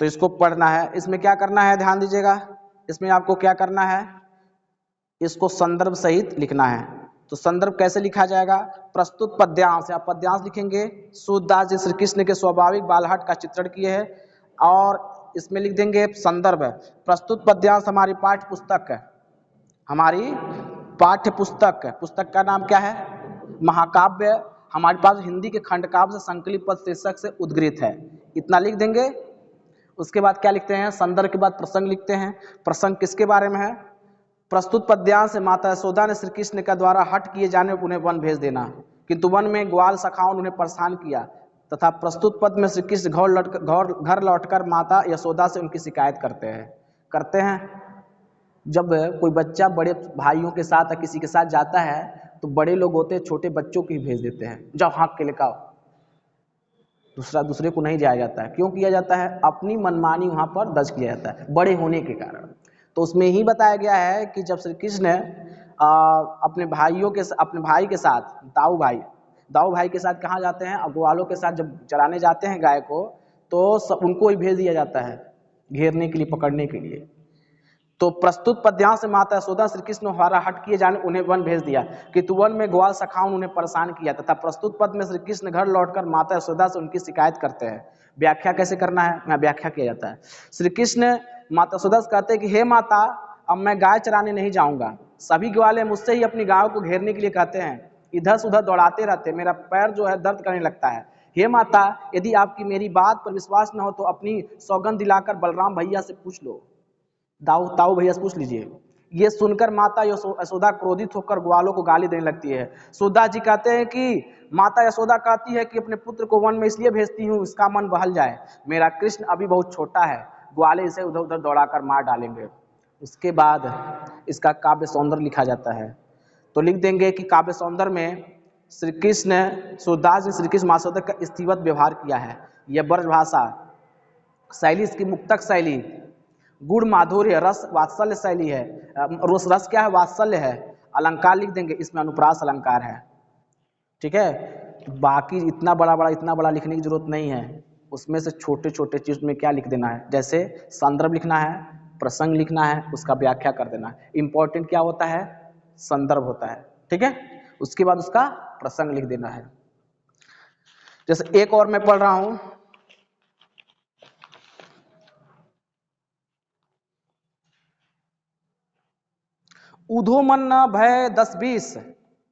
Speaker 1: तो इसको पढ़ना है। इसमें क्या करना है, ध्यान दीजिएगा, इसमें आपको क्या करना है, इसको संदर्भ सहित लिखना है। तो संदर्भ कैसे लिखा जाएगा, प्रस्तुत पद्यांश या पद्यांश लिखेंगे। सूरदास जी श्री कृष्ण के स्वाभाविक बालहट का चित्रण किए हैं, और इसमें लिख देंगे संदर्भ। प्रस्तुत पद्यांश हमारी पाठ्य पुस्तक है, हमारी पाठ्य पुस्तक है। पुस्तक का नाम क्या है, महाकाव्य। हमारे पास हिंदी के खंडकाव्य से संकलित पद शीर्षक से उद्गृत है, इतना लिख देंगे। उसके बाद क्या लिखते हैं, संदर्भ के बाद प्रसंग लिखते हैं। प्रसंग किसके बारे में है, प्रस्तुत पद्यांश से माता यशोदा ने श्री कृष्ण का द्वारा हट किए जाने पर उन्हें वन भेज देना, किंतु वन में ग्वाल सखाओं ने उन्हें परेशान किया, तथा प्रस्तुत पद में श्री कृष्ण घर लौटकर माता यशोदा से उनकी शिकायत करते हैं। जब कोई बच्चा बड़े भाइयों के साथ या किसी के साथ जाता है तो बड़े लोग होते हैं छोटे बच्चों को ही भेज देते हैं, जाओ हाँक के लेकर आओ। दूसरे को नहीं जाया जाता है। क्यों किया जाता है, अपनी मनमानी वहाँ पर दर्ज किया जाता है बड़े होने के कारण। तो उसमें ही बताया गया है कि जब श्री कृष्ण अपने भाई के साथ दाऊ भाई के साथ कहाँ जाते हैं, ग्वालों के साथ जब चराने जाते हैं गाय को, तो उनको ही भेज दिया जाता है घेरने के लिए, पकड़ने के लिए। तो प्रस्तुत पद्यांश से माता यशोदा श्री कृष्ण द्वारा हट किए जाने उन्हें वन भेज दिया, किंतु वन में ग्वाल सखाओं उन्हें परेशान किया, तथा प्रस्तुत पद में श्री कृष्ण घर लौटकर माता यशोदा से उनकी शिकायत करते हैं। व्याख्या कैसे करना है, यहाँ व्याख्या किया जाता है। श्री कृष्ण माता यशोदा से कहते हैं कि हे माता, अब मैं गाय चराने नहीं जाऊंगा, सभी ग्वाले मुझसे ही अपनी गायों को घेरने के लिए कहते हैं, इधर से उधर दौड़ाते रहते, मेरा पैर जो है दर्द करने लगता है। हे माता, यदि आपकी मेरी बात पर विश्वास न हो तो अपनी सौगंध दिलाकर बलराम भैया से पूछ लो, ताऊ भैया से पूछ लीजिए। ये सुनकर माता यशोदा क्रोधित होकर ग्वालों को गाली देने लगती है। सूरदास जी कहते हैं कि माता यशोदा कहती है कि अपने पुत्र को वन में इसलिए भेजती हूँ इसका मन बहल जाए, मेरा कृष्ण अभी बहुत छोटा है, ग्वाले इसे उधर उधर दौड़ाकर मार डालेंगे। उसके बाद इसका काव्य सौंदर्य लिखा जाता है। तो लिख देंगे कि काव्य सौंदर्य में श्री कृष्ण, सूरदास जी श्री कृष्ण माता यशोदा का स्त्रीवत व्यवहार किया है। यह ब्रज भाषा शैली, इसकी मुक्तक शैली, गुण माधुर्य, रस वात्सल्य शैली है। रस क्या है, वात्सल्य है। अलंकार लिख देंगे, इसमें अनुप्रास अलंकार है। ठीक है, बाकी इतना बड़ा लिखने की जरूरत नहीं है। उसमें से छोटे छोटे चीज में क्या लिख देना है, जैसे संदर्भ लिखना है, प्रसंग लिखना है, उसका व्याख्या कर देना है। इंपॉर्टेंट क्या होता है, संदर्भ होता है। ठीक है, उसके बाद उसका प्रसंग लिख देना है। जैसे एक और मैं पढ़ रहा हूं, उधो मन न भय 10-20,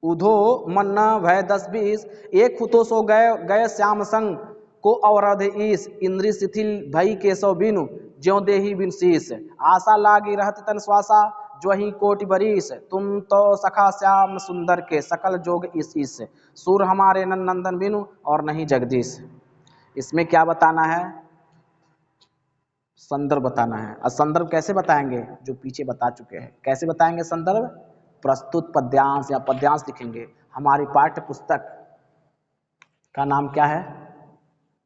Speaker 1: उधो मन न भय 10-20, एक हुतो सो गए श्याम संग को अवरध ईस, इंद्री शिथिल भई केशव बिनु ज्यों देही बिन शीस, आशा लागी रहत तन श्वासा जो ही कोटि बरीस, तुम तो सखा श्याम सुंदर के सकल जोग इस सूर हमारे नंदन बिनु और नहीं जगदीश। इसमें क्या बताना है, संदर्भ बताना है। और संदर्भ कैसे बताएंगे, जो पीछे बता चुके हैं। कैसे बताएंगे संदर्भ, प्रस्तुत पद्यांश या पद्यांश लिखेंगे। हमारी पाठ्य पुस्तक का नाम क्या है,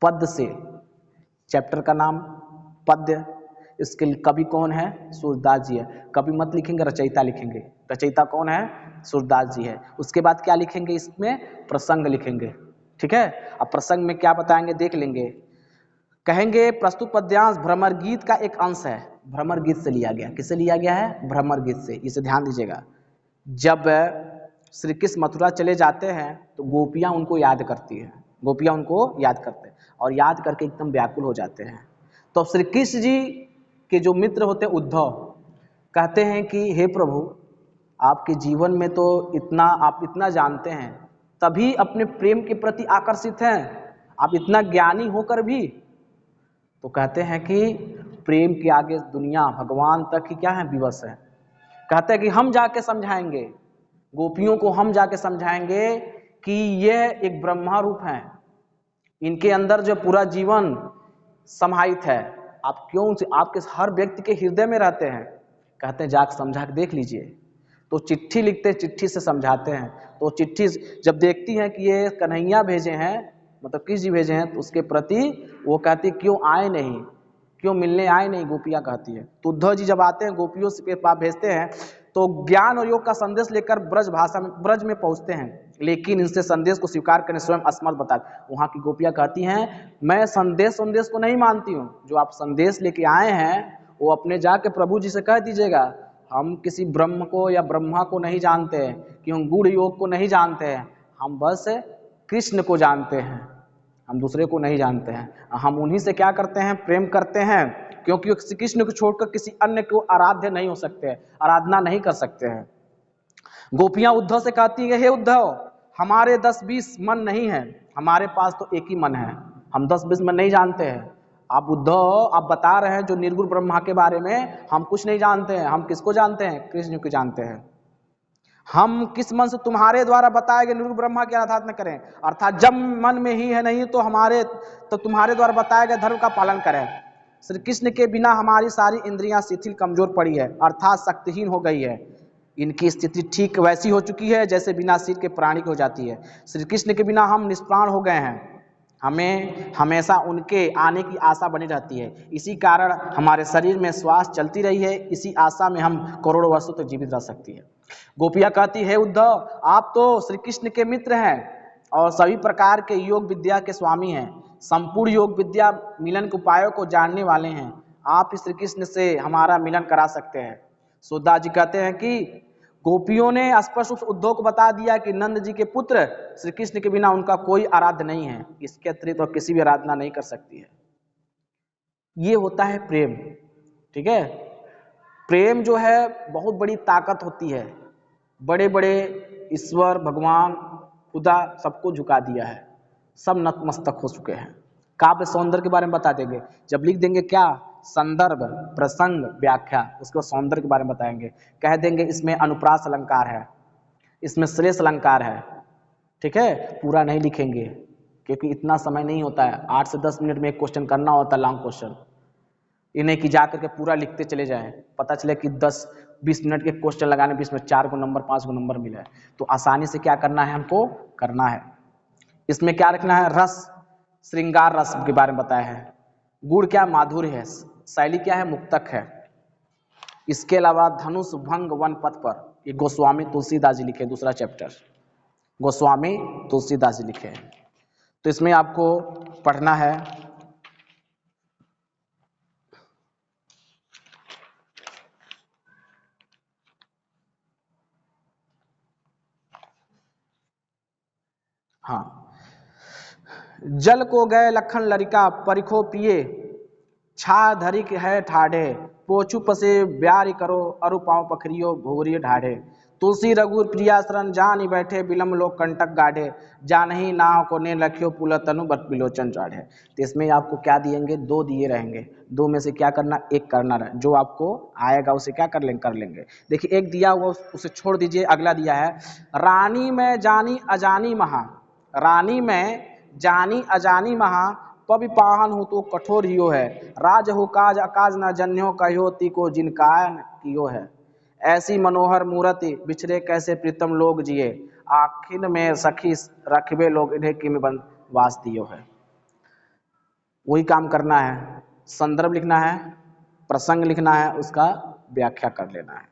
Speaker 1: पद्य से, चैप्टर का नाम पद्य। इसके कवि कौन है, सूरदास जी है। कवि मत लिखेंगे, रचयिता लिखेंगे। रचयिता कौन है, सूरदास जी है। उसके बाद क्या लिखेंगे, इसमें प्रसंग लिखेंगे। ठीक है, अब प्रसंग में क्या बताएंगे देख लेंगे। कहेंगे प्रस्तुत पद्यांश भ्रमर गीत का एक अंश है। भ्रमर गीत से लिया गया, किससे लिया गया है, भ्रमर गीत से। इसे ध्यान दीजिएगा। जब श्री कृष्ण मथुरा चले जाते हैं तो गोपियां उनको याद करती है, गोपियां उनको याद करते हैं और याद करके एकदम व्याकुल हो जाते हैं। तो श्री कृष्ण जी के जो मित्र होते हैं उद्धव, कहते हैं कि हे प्रभु, आपके जीवन में तो आप इतना जानते हैं, तभी अपने प्रेम के प्रति आकर्षित हैं, आप इतना ज्ञानी होकर भी। तो कहते हैं कि प्रेम के आगे दुनिया भगवान तक ही क्या है, विवश है। कहते हैं कि हम जाके समझाएंगे, गोपियों को हम जाके समझाएंगे कि यह एक ब्रह्मा रूप है, इनके अंदर जो पूरा जीवन समाहित है। आप क्यों, आपके हर व्यक्ति के हृदय में रहते हैं। कहते हैं जाके समझा के देख लीजिए। तो चिट्ठी लिखते हैं, चिट्ठी से समझाते हैं। तो चिट्ठी जब देखती हैं कि ये कन्हैया भेजे हैं, मतलब किस जी भेजे हैं, तो उसके प्रति वो कहती क्यों आए नहीं, क्यों मिलने आए नहीं, गोपियाँ कहती है। तो उद्धव जी जब आते हैं, गोपियों के पास भेजते हैं, तो ज्ञान और योग का संदेश लेकर ब्रज में पहुंचते हैं, लेकिन इनसे संदेश को स्वीकार करने स्वयं असमर्थ बता। वहां की गोपियां कहती हैं मैं संदेश को नहीं मानती हूँ, जो आप संदेश लेके आए हैं वो अपने जाके प्रभु जी से कह दीजिएगा, हम किसी ब्रह्म को या ब्रह्मा को नहीं जानते हैं, कि हम गूढ़ योग को नहीं जानते हैं, हम बस कृष्ण को जानते हैं, हम दूसरे को नहीं जानते हैं। हम उन्हीं से क्या करते हैं, प्रेम करते हैं, क्योंकि श्री कृष्ण को छोड़कर किसी अन्य को आराध्य नहीं हो सकते, आराधना नहीं कर सकते हैं। गोपियां उद्धव से कहती है, हे उद्धव हमारे 10-20 मन नहीं है, हमारे पास तो एक ही मन है, हम 10-20 मन नहीं जानते हैं। आप उद्धव आप बता रहे हैं जो निर्गुण ब्रह्मा के बारे में, हम कुछ नहीं जानते हैं, हम किसको जानते हैं, कृष्ण को जानते हैं। हम किस मन से तुम्हारे द्वारा बताए गए निर्गुण ब्रह्मा की आराधना करें, अर्थात जब मन में ही है नहीं तो तुम्हारे द्वारा बताए गए धर्म का पालन करें। श्री कृष्ण के बिना हमारी सारी इंद्रियां शिथिल कमजोर पड़ी है, अर्थात शक्तिहीन हो गई है। इनकी स्थिति ठीक वैसी हो चुकी है जैसे बिना सिर के प्राणी की हो जाती है। श्री कृष्ण के बिना हम निष्प्राण हो गए हैं, हमें हमेशा उनके आने की आशा बनी रहती है। इसी कारण हमारे शरीर में श्वास चलती रही है, इसी आशा में हम करोड़ों वर्षों तक जीवित रह सकती है। गोपियां कहती है उद्धव आप तो श्री कृष्ण के मित्र हैं और सभी प्रकार के योग विद्या के स्वामी हैं, संपूर्ण योग विद्या मिलन के उपायों को जानने वाले हैं, आप श्री कृष्ण से हमारा मिलन करा सकते हैं। सुदास जी कहते हैं कि गोपियों ने स्पष्ट रूप से उद्धव को बता दिया कि नंद जी के पुत्र श्री कृष्ण के बिना उनका कोई आराध्य नहीं है, इसके अतिरिक्त और किसी भी आराधना नहीं कर सकती है। ये होता है प्रेम। ठीक है, प्रेम जो है बहुत बड़ी ताकत होती है, बड़े बड़े ईश्वर भगवान खुदा सबको झुका दिया है, सब नतमस्तक हो चुके हैं। काव्य सौंदर्य के बारे में बता देंगे, जब लिख देंगे क्या संदर्भ प्रसंग व्याख्या, उसके बाद सौंदर्य के बारे में बताएंगे, कह देंगे इसमें अनुप्रास अलंकार है, इसमें श्रेष्ठ अलंकार है। ठीक है, पूरा नहीं लिखेंगे क्योंकि इतना समय नहीं होता है, 8 से 10 मिनट में एक क्वेश्चन करना होता है, लॉन्ग क्वेश्चन। इन्हें कि जा करके पूरा लिखते चले जाएं, पता चले कि 10-20 मिनट के क्वेश्चन लगाने 20 में 4 को नंबर 5 को नंबर मिला है। तो आसानी से क्या करना है, हमको करना है। इसमें क्या रखना है, रस श्रृंगार रस के बारे में बताया है, गुड़ क्या माधुर्य है, शैली क्या है मुक्तक है। इसके अलावा धनुष भंग वन पथ पर, ये गोस्वामी तुलसीदास जी लिखे, दूसरा चैप्टर गोस्वामी तुलसीदास जी लिखे हैं। तो इसमें आपको पढ़ना है। हाँ, जल को गए लखन लरिका परिखो पिए, छा धरिक है ठाढ़े, पोछू पसे ब्यारी करो, अरु पाँव पखरियो भोगरियो ढाढ़े। तुलसी रघुर प्रिया शरण जानी बैठे, बिलम लोग कंटक गाढ़े, जानही नाव को ने लखियो पुल तनु बट बिलोचन चाढ़े। तो इसमें आपको क्या दिएंगे, 2 दिए रहेंगे, 2 में से क्या करना, एक करना रहे, जो आपको आएगा उसे क्या कर लेंगे। देखिए एक दिया हुआ उसे छोड़ दीजिए, अगला दिया है रानी में जानी अजानी महा, रानी में जानी अजानी महा, पवि पाहन हो तो कठोर हियो है, राज हो काज अकाज न जन्यो कहो ती को जिनकायन कियो है। ऐसी मनोहर मूर्ति बिछड़े कैसे प्रीतम लोग जिए, आखिर में सखी रखबे लोग इन्हें किम बन वास दियो है। वही काम करना है, संदर्भ लिखना है, प्रसंग लिखना है, उसका व्याख्या कर लेना है।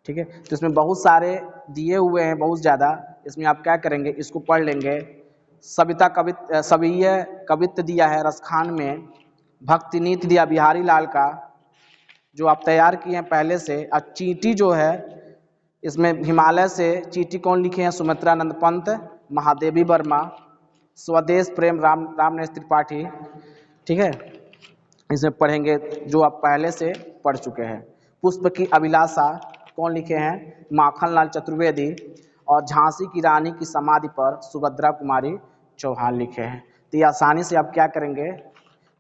Speaker 1: ठीक है, तो इसमें बहुत सारे दिए हुए हैं, बहुत ज़्यादा। इसमें आप क्या करेंगे, इसको पढ़ लेंगे। सविता सवीय कवित्व दिया है रसखान में, भक्ति नीति दिया बिहारी लाल का, जो आप तैयार किए हैं पहले से। और चींटी जो है इसमें हिमालय से चींटी कौन लिखे हैं, सुमित्रानंद पंत, महादेवी वर्मा, स्वदेश प्रेम रामनेश त्रिपाठी। ठीक है, इसमें पढ़ेंगे जो आप पहले से पढ़ चुके हैं। पुष्प की अभिलाषा कौन लिखे हैं, माखनलाल चतुर्वेदी, और झांसी की रानी की समाधि पर सुभद्रा कुमारी चौहान लिखे हैं। तो ये आसानी से आप क्या करेंगे,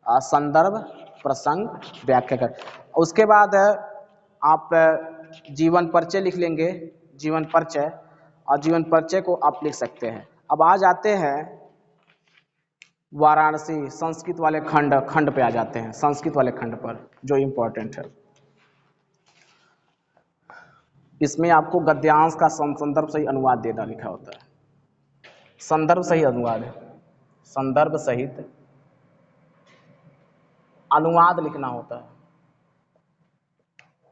Speaker 1: संदर्भ प्रसंग व्याख्या कर। उसके बाद आप जीवन परिचय लिख लेंगे, जीवन परिचय, और जीवन परिचय को आप लिख सकते हैं। अब आ जाते हैं वाराणसी संस्कृत वाले खंड पे आ जाते हैं, संस्कृत वाले खंड पर जो इम्पोर्टेंट है। इसमें आपको गद्यांश का संदर्भ सही अनुवाद देना लिखा होता है, संदर्भ सही अनुवाद, संदर्भ सहित अनुवाद लिखना होता है,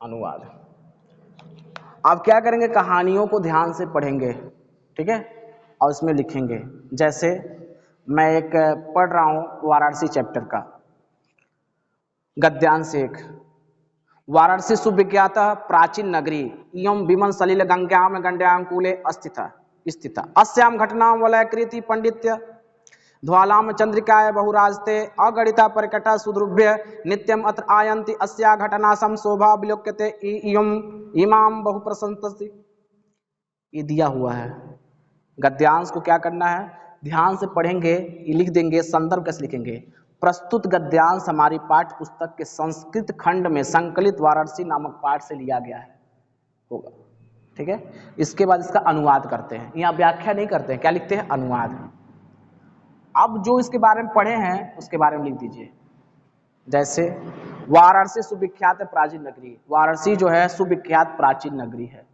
Speaker 1: अनुवाद। आप क्या करेंगे, कहानियों को ध्यान से पढ़ेंगे, ठीक है, और इसमें लिखेंगे। जैसे मैं एक पढ़ रहा हूँ वाराणसी चैप्टर का गद्यांश एक। वाराणसी सुविख्यात प्राचीन नगरी इयं विमल सलिल गंगाम गंड्यांकुले स्थिता अस्याम घटनाम वलयकृति पंडित्य ध्वालाम चंद्रिकाय बहुराजते अगणिता परिकटा सुदृभ्य नित्यम अत्र आयन्ति अस्या घटनासम शोभा विलोक्यते इयं इमाम बहुप्रशंसति। ये दिया हुआ है। गद्यांश को क्या करना है, ध्यान से पढ़ेंगे, ये लिख देंगे। संदर्भ कैसे लिखेंगे, प्रस्तुत गद्यांश हमारी पाठ्य पुस्तक के संस्कृत खंड में संकलित वाराणसी नामक पाठ से लिया गया है होगा, ठीक है। इसके बाद इसका अनुवाद करते हैं, यहाँ व्याख्या नहीं करते हैं, क्या लिखते हैं, अनुवाद। अब जो इसके बारे में पढ़े हैं उसके बारे में लिख दीजिए। जैसे वाराणसी सुविख्यात प्राचीन नगरी, वाराणसी जो है सुविख्यात प्राचीन नगरी है।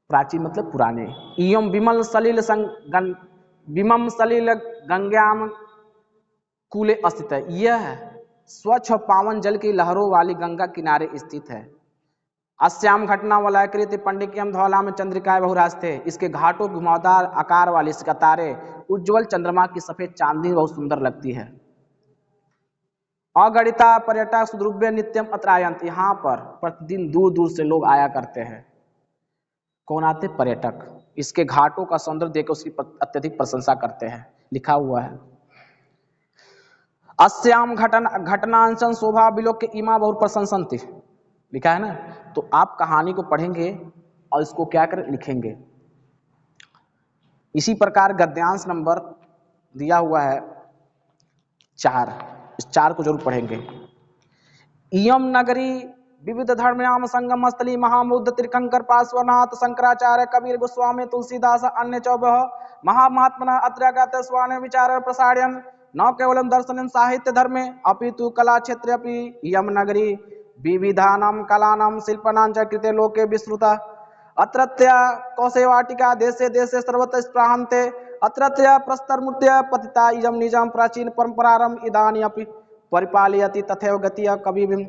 Speaker 1: प्राचीन मतलब पुराने। इयम विमल सलिल गंगाम कूले स्थित है, यह स्वच्छ और पावन जल की लहरों वाली गंगा किनारे स्थित है। अस्याम घटना वलयकृति पंडिक्यम धौला में चंद्रिकाय बहुरास्ते, इसके घाटों घुमावदार आकार वाली सितारे उज्जवल चंद्रमा की सफेद चांदनी बहुत सुंदर लगती है। अगणिता पर्यटक सुद्रुव्य नित्यम अत्र आयन्ति, यहाँ पर प्रतिदिन दूर दूर से लोग आया करते हैं। कौन आते, पर्यटक। इसके घाटों का सौंदर्य देखकर उसकी अत्यधिक प्रशंसा करते हैं। लिखा हुआ है अस्याम घटनांशन शोभा विलोक्य इमा बहु प्रशंसन्ति, लिखा है ना। तो आप कहानी को पढ़ेंगे और इसको क्या कर लिखेंगे। इसी प्रकार गद्यांश नंबर दिया हुआ है 4, इस 4 को जरूर पढ़ेंगे। इयम नगरी विविध धर्मयाम संगम स्थली महामुद्ध तीर्थंकर पार्श्वनाथ शंकराचार्य कबीर गोस्वामी तुलसीदास अन्य चौबह महात्मना अत्रागत स्वान विचार प्रसारयन न केवलम दर्शन साहित्य धर्मे अपितु कला क्षेत्रे अपि इयम नगरी विविधानां कलानां शिल्पानां च कृते लोके विस्तृता अत्रत्य कौशेवाटिका देशे देशे सर्वत्र स्पृहन्ते अत्रत्य प्रस्तरमूर्त्य पतिता इयं निजं प्राचीन परम्परारम् इदानीं अपि परिपालयति तथैव गतिः कविभिः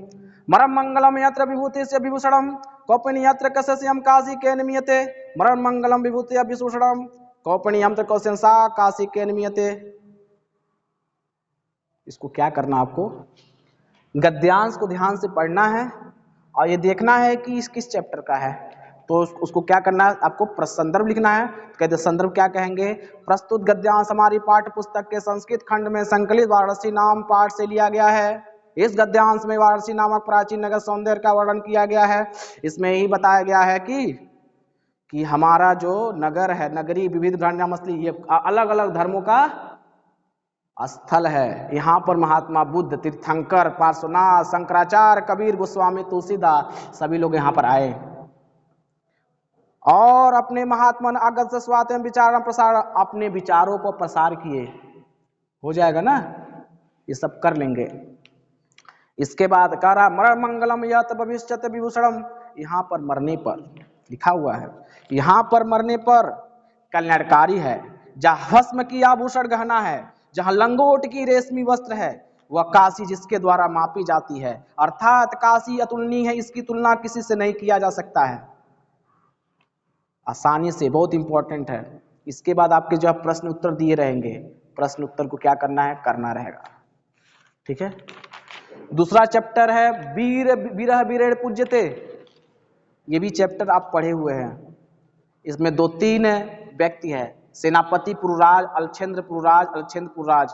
Speaker 1: मरं मंगलम यत्र विभूतिस्य विभूषणं कौपनी यत्र कस्यं काशी के निमीयते मरं मंगलम विभूति विभूषणं कौपनी यत्र कौशं सा काशी के निमीयते। इसको क्या करना, आपको गद्यांश को ध्यान से पढ़ना है और ये देखना है कि इस किस चैप्टर का है। तो उसको क्या करना है, आपको संदर्भ लिखना है। तो कहते संदर्भ क्या कहेंगे, प्रस्तुत गद्यांश हमारी पाठ्य पुस्तक के संस्कृत खंड में संकलित वाराणसी नाम पाठ से लिया गया है। इस गद्यांश में वाराणसी नामक प्राचीन नगर सौंदर्य का वर्णन किया गया है। इसमें यही बताया गया है कि हमारा जो नगर है, नगरी विविध गण्य मछली, ये अलग अलग धर्मों का स्थल है। यहाँ पर महात्मा बुद्ध, तीर्थंकर, पार्श्वनाथ, शंकराचार्य, कबीर गोस्वामी, तुलसीदास सभी लोग यहाँ पर आए और अपने महात्मा आगत से स्वात विचार प्रसार, अपने विचारों को प्रसार किए। हो जाएगा ना, ये सब कर लेंगे। इसके बाद कह रहा मरण मंगलम यत भविष्यत विभूषणम, यहाँ पर मरने पर लिखा हुआ है, यहाँ पर मरने पर कल्याणकारी है। जहाँ भस्म की आभूषण गहना है, जहाँ लंगोट की रेशमी वस्त्र है, वह काशी जिसके द्वारा मापी जाती है। अर्थात काशी अतुलनीय है, इसकी तुलना किसी से नहीं किया जा सकता है आसानी से। बहुत इंपॉर्टेंट है। इसके बाद आपके जो प्रश्न उत्तर दिए रहेंगे, प्रश्न उत्तर को क्या करना है, करना रहेगा, ठीक है। दूसरा चैप्टर है वीर विरह वीरेण पूज्यते, ये भी चैप्टर आप पढ़े हुए हैं। इसमें 2-3 व्यक्ति है, सेनापति पुरुराज, अलछेंद्र पुरुराज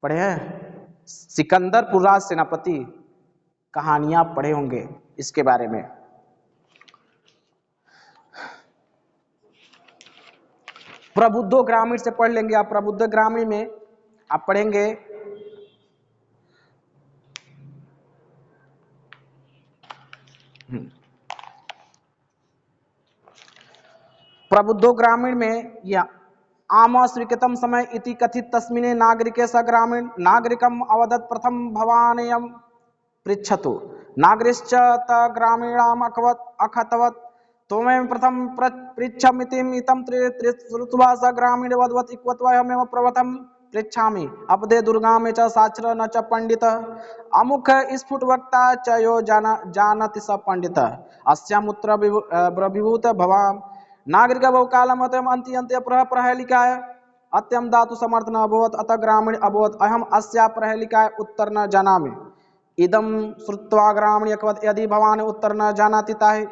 Speaker 1: पढ़े हैं। सिकंदर पुरुराज सेनापति, कहानियां पढ़े होंगे इसके बारे में। प्रबुद्धो ग्रामीण से पढ़ लेंगे आप। प्रबुद्ध ग्रामीण में आप पढ़ेंगे प्रबुद्धो ग्रामीण में या आम स्वीकृतम समय इति कथित तस्मिने नागरिके स ग्रामीण नागरिकम अवदत् प्रथम भवानेयम पृच्छतु नागरिश्च त ग्रामीणाम अखतवत् त्वमेव प्रथम पृच्छमिति इतं श्रुत्वा स ग्रामीण वदवत् इक्वत्वमेव प्रथम पृच्छामि अपदे दुर्गा में च साक्षर न च पंडित अमुख स्फुट वक्ता च यो जानति स पंडित अस्यामुत्र विभूत भवाम नागरिक बहुकालम अतम अंति अंत्य प्रहेलिकाय अत्यम धातु समर्थ न अभवत अतः ग्रामीण अभवत अहम अस्या प्रहेलिकाय उत्तर न जानामि इदम श्रुत्वा ग्रामीण अकवत यदि भवान उत्तर न जानाति ताहि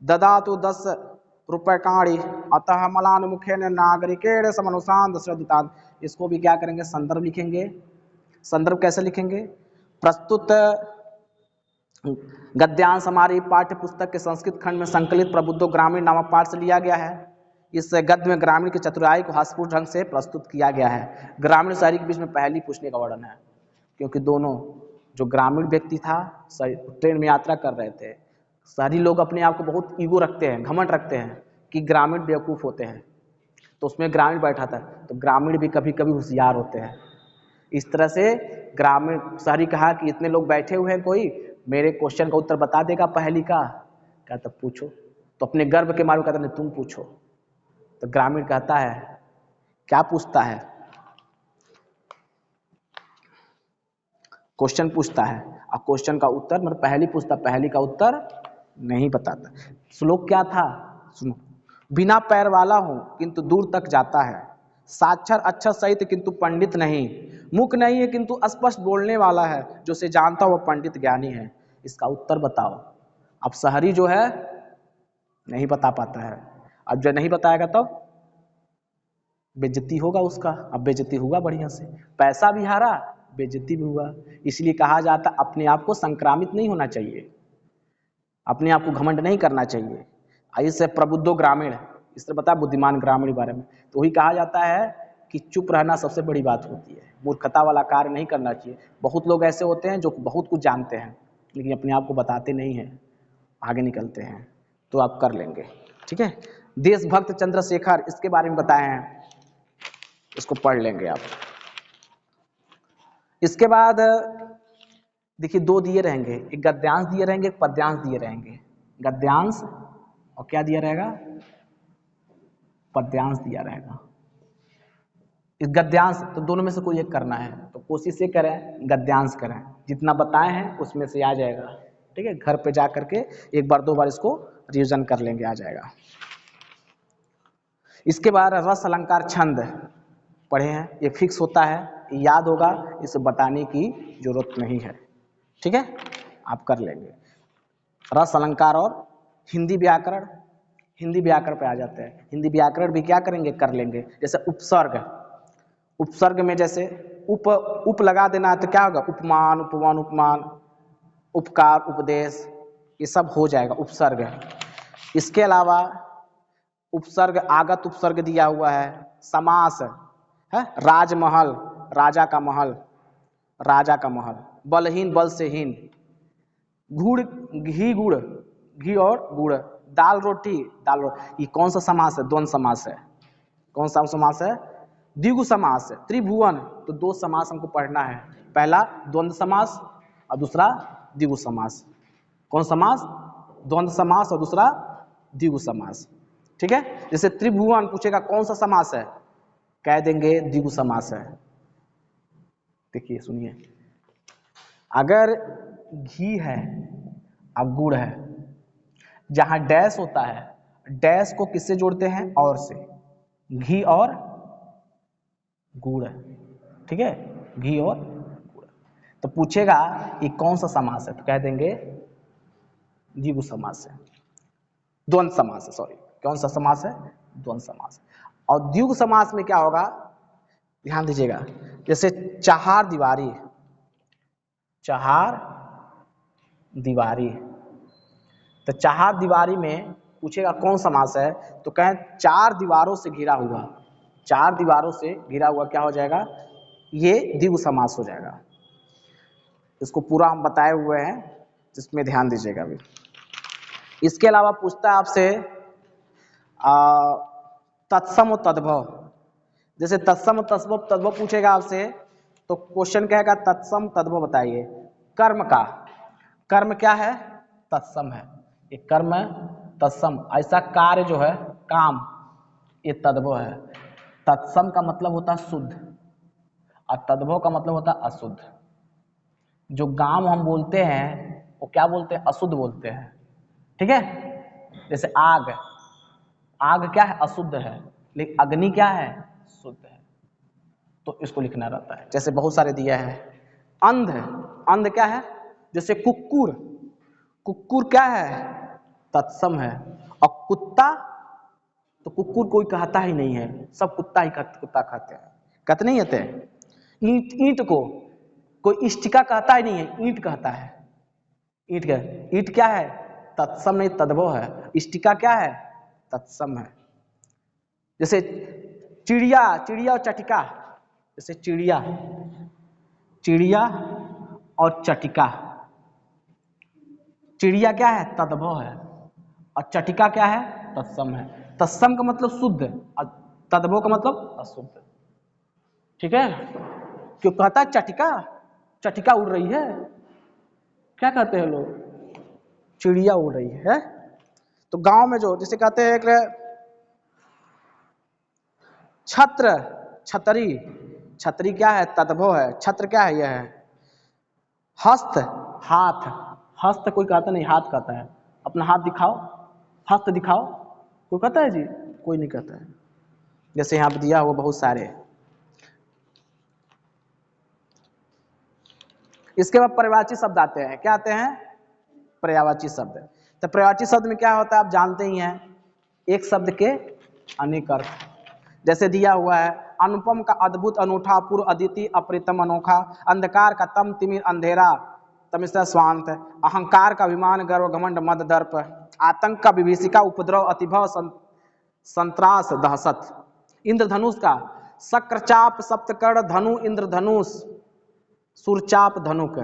Speaker 1: ददातु 10 रूप्यकाणि अतः मलानुमुखेन नागरिकेण समनुसांद श्रद्धितांत। इसको भी क्या करेंगे, संदर्भ लिखेंगे। संदर्भ कैसे लिखेंगे, प्रस्तुत गद्यांश हमारी पाठ्य पुस्तक के संस्कृत खंड में संकलित प्रबुद्धो ग्रामीण नामक पाठ से लिया गया है। इस गद्य में ग्रामीण की चतुराई को हास्यपूर्ण ढंग से प्रस्तुत किया गया है। ग्रामीण शहरी के बीच में पहली पूछने का वर्णन है, क्योंकि दोनों जो ग्रामीण व्यक्ति था ट्रेन में यात्रा कर रहे थे। शहरी लोग अपने आप को बहुत ईगो रखते हैं, घमंड रखते हैं कि ग्रामीण बेवकूफ़ होते हैं, तो उसमें ग्रामीण बैठा था, तो ग्रामीण भी कभी कभी होशियार होते हैं। इस तरह से ग्रामीण शहरी कहा कि इतने लोग बैठे हुए हैं, कोई मेरे क्वेश्चन का उत्तर बता देगा पहली का, कहता पूछो। तो अपने गर्व के मारे कहता नहीं तुम पूछो। तो ग्रामीण कहता है, क्या पूछता है, क्वेश्चन पूछता है और क्वेश्चन का उत्तर मतलब पहली पूछता, पहली का उत्तर नहीं बताता। श्लोक क्या था सुनो, बिना पैर वाला हूं किंतु दूर तक जाता है, साक्षर अक्षर सहित किंतु पंडित नहीं, मुख नहीं है किंतु स्पष्ट बोलने वाला है, जो से जानता वह पंडित ज्ञानी है। इसका उत्तर बताओ। अब शहरी जो है नहीं बता पाता है, अब जो नहीं बताएगा तब तो बेइज्जती होगा उसका। अब बेइज्जती हुआ बढ़िया से, पैसा भी हारा, बेइज्जती भी हुआ। इसलिए कहा जाता अपने आप को संक्रामित नहीं होना चाहिए, अपने आप को घमंड नहीं करना चाहिए। इससे प्रबुद्धो ग्रामीण, इससे बता बुद्धिमान ग्रामीण के बारे में, तो वही कहा जाता है कि चुप रहना सबसे बड़ी बात होती है, मूर्खता वाला कार्य नहीं करना चाहिए। बहुत लोग ऐसे होते हैं जो बहुत कुछ जानते हैं लेकिन अपने आप को बताते नहीं हैं, आगे निकलते हैं। तो आप कर लेंगे, ठीक है। देशभक्त चंद्रशेखर, इसके बारे में बताए हैं, इसको पढ़ लेंगे आप। इसके बाद देखिए 2 दिए रहेंगे, एक गद्यांश दिए रहेंगे, एक पद्यांश दिए रहेंगे। गद्यांश और क्या दिया रहेगा, पद्यांश दिया रहेगा। इस गद्यांश तो दोनों में से कोई एक करना है, तो कोशिश ये करें गद्यांश करें, जितना बताए हैं उसमें से आ जाएगा, ठीक है। घर पे जा करके एक बार 2 बार इसको रिवीजन कर लेंगे, आ जाएगा। इसके बाद रस अलंकार छंद पढ़े हैं, ये फिक्स होता है, याद होगा, इसे बताने की जरूरत नहीं है, ठीक है, आप कर लेंगे। रस अलंकार और हिंदी व्याकरण, हिंदी व्याकरण पे आ जाते हैं। हिंदी व्याकरण भी क्या करेंगे, कर लेंगे। जैसे उपसर्ग, उपसर्ग में जैसे उप लगा देना है तो क्या होगा, उपमान, उपवन, उपमान, उपकार, उपदेश, ये सब हो जाएगा उपसर्ग। इसके अलावा उपसर्ग, आगत उपसर्ग दिया हुआ है। समास है, राजमहल, राजा का महल, राजा का महल, बलहीन, बल से हीन, गुड़, घी, गुड़, घी और गुड़, दाल रोटी, दाल रोटी, ये कौन सा समास है, द्वंद्व समास है। कौन सा समास है, द्विगु समास है। त्रिभुवन, तो 2 समास हमको पढ़ना है, पहला द्वंद्व समास और दूसरा द्विगु समास। कौन समास, द्वंद्व समास और दूसरा द्विगु समास, ठीक है। जैसे त्रिभुवन पूछेगा कौन सा समास है, कह देंगे द्विगु समास है। देखिए सुनिए, अगर घी है अब गुड़ है, जहां डैश होता है, डैश को किससे जोड़ते हैं, और से, घी और गुड़, ठीक है, घी और गुड़। तो पूछेगा ये कौन सा समास है, तो कह देंगे द्विगु समास है, द्वंद्व समास है, सॉरी, कौन सा समास है, द्वंद्व समास। और द्विगु समास में क्या होगा, ध्यान दीजिएगा, जैसे चाहार दीवारी, चाहार दीवारी, तो चाहार दीवारी में पूछेगा कौन समास है, तो कहें 4 दीवारों से घिरा हुआ, 4 दीवारों से घिरा हुआ क्या हो जाएगा, ये द्विगु समास हो जाएगा। इसको पूरा हम बताए हुए हैं, जिसमें ध्यान दीजिएगा अभी। इसके अलावा पूछता है आपसे तत्सम और तद्भव, जैसे तत्सम और तद्भव पूछेगा आपसे, तो क्वेश्चन कहेगा तत्सम तद्भव बताइए। कर्म का, कर्म क्या है, तत्सम है, ये कर्म तत्सम, ऐसा कार्य जो है काम, ये तद्भव है। तत्सम का मतलब होता है शुद्ध, और तद्भव का मतलब होता है अशुद्ध। जो गांव हम बोलते हैं वो क्या बोलते हैं? अशुद्ध बोलते हैं। ठीक है, जैसे आग, आग क्या है? अशुद्ध है, लेकिन अग्नि क्या है? शुद्ध है। तो इसको लिखना रहता है। जैसे बहुत सारे दिया है। अंध, अंध क्या है? जैसे कुक्कुर, कुक्कुर क्या है? तत्सम है। और कुत्ता, तो कुक्कुर कोई कहता ही नहीं है, सब कुत्ता ही कुत्ता कहते हैं, कहते नहीं होते। ईंट, ईंट को कोई इष्टिका कहता ही नहीं है, ईंट कहता है। ईंट का, ईंट क्या है? तत्सम नहीं तद्भव है। इष्टिका क्या है? तत्सम है। जैसे चिड़िया, चिड़िया और चटिका, जैसे चिड़िया, चिड़िया और चटिका। चिड़िया क्या है? तद्भव है, और चटिका क्या है? तत्सम है। तत्सम का मतलब शुद्ध और तद्भव का मतलब अशुद्ध। ठीक है, क्यों कहता है चटिका? चटिका उड़ रही है, क्या कहते हैं लोग? चिड़िया उड़ रही है। तो गांव में जो जिसे कहते हैं एक छत्र, छतरी, छतरी क्या है? तद्भव है। छत्र क्या है? यह है। हस्त, हाथ, हस्त कोई कहता नहीं, हाथ कहता है। अपना हाथ दिखाओ, हस्त दिखाओ, कोई कहता है जी? कोई नहीं कहता है। जैसे यहाँ पे दिया हुआ बहुत सारे। इसके बाद पर्यायवाची शब्द आते हैं। क्या आते हैं? पर्यायवाची शब्द। तो पर्यायवाची शब्द में क्या होता है आप जानते ही हैं, एक शब्द के अनेक अर्थ। जैसे दिया हुआ है, अनुपम का अद्भुत अनूठा, पूर्व अद्वितीय अप्रितम अनोखा, अंधकार का तम तिमिर अंधेरा तमिश्रा स्वांत, अहंकार का अभिमान गर्व घमंड मद दर्प, आतंक का विभीषिका उपद्रव अतिभव संत्रास दहशत, इंद्रधनुष का शक्रचाप सप्तकर्ण धनु इंद्रधनुष सुरचाप धनुक,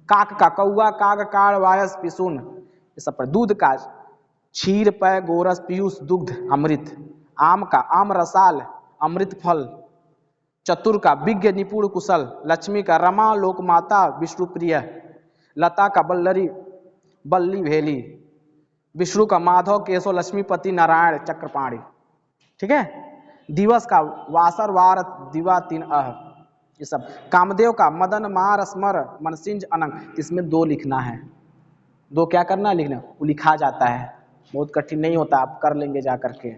Speaker 1: काक का कौआ काग काड़ वायस पिसुन, ये सब पर। दूध का क्षीर पय गोरस पीयूष दुग्ध अमृत, आम का आम रसाल अमृत फल, चतुर का विज्ञ निपुण कुशल, लक्ष्मी का रमा लोक माता विष्णुप्रिय, लता का बल्लरी बल्ली भेली, विष्णु का माधव केशव लक्ष्मीपति नारायण चक्रपाणी। ठीक है, दिवस का वासर वार दिवा तीन अह, ये सब। कामदेव का मदन मार स्मर मनसिंज अनंग, इसमें दो लिखना है। दो क्या करना है? लिखना। वो लिखा जाता है, बहुत कठिन नहीं होता, आप कर लेंगे जा करके।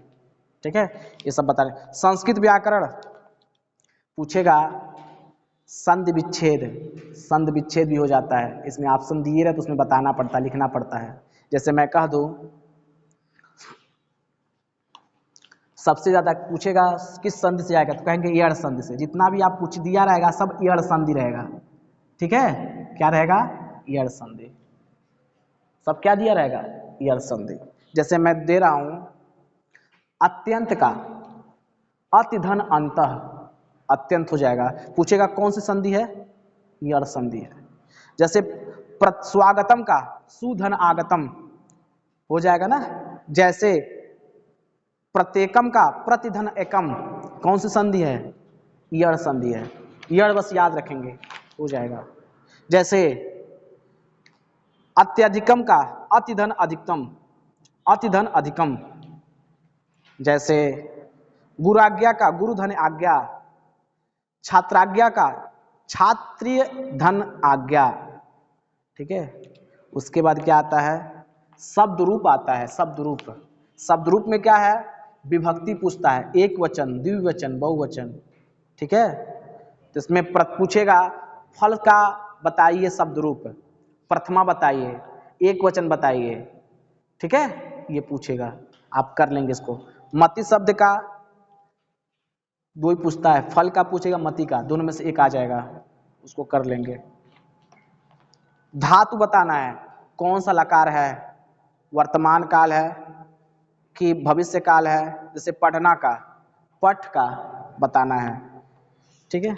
Speaker 1: ठीक है, ये सब बता रहे। संस्कृत व्याकरण पूछेगा, संधि विच्छेद, संधि विच्छेद भी हो जाता है। इसमें ऑप्शन दिए रहे तो उसमें बताना पड़ता है, लिखना पड़ता है। जैसे मैं कह दूं, सबसे ज्यादा पूछेगा किस संधि से आएगा, तो कहेंगे यड़ संधि से। जितना भी आप पूछ दिया रहेगा सब यड़ संधि रहेगा। ठीक है, क्या रहेगा? यड़ संधि। सब क्या दिया रहेगा? यड़ संधि। जैसे मैं दे रहा हूं, अत्यंत का अति धन अंतः, अत्यंत हो जाएगा। पूछेगा कौन सी संधि है? यड़ संधि है। जैसे स्वागतम का सुधन आगतम हो जाएगा ना। जैसे प्रत्येकम का प्रतिधन एकम, कौन सी संधि है? यड़ संधि है। यड़ बस याद रखेंगे, हो जाएगा। जैसे अत्यधिकम का अतिधन अधिकतम, अतिधन अधिकम। जैसे गुराज्ञा का गुरुधन आज्ञा, छात्राज्ञा का छात्रीय धन आज्ञा। ठीक है, उसके बाद क्या आता है? शब्द रूप आता है। शब्द रूप, शब्द रूप में क्या है? विभक्ति पूछता है, एक वचन द्विवचन बहुवचन। ठीक है, तो इसमें पूछेगा फल का बताइए शब्द रूप, प्रथमा बताइए, एक वचन बताइए। ठीक है, ये पूछेगा, आप कर लेंगे इसको। मति शब्द का दो ही पूछता है, फल का पूछेगा मति का, दोनों में से एक आ जाएगा, उसको कर लेंगे। धातु बताना है, कौन सा लकार है, वर्तमान काल है कि भविष्य काल है। जैसे पढ़ना का, पठ का बताना है। ठीक है,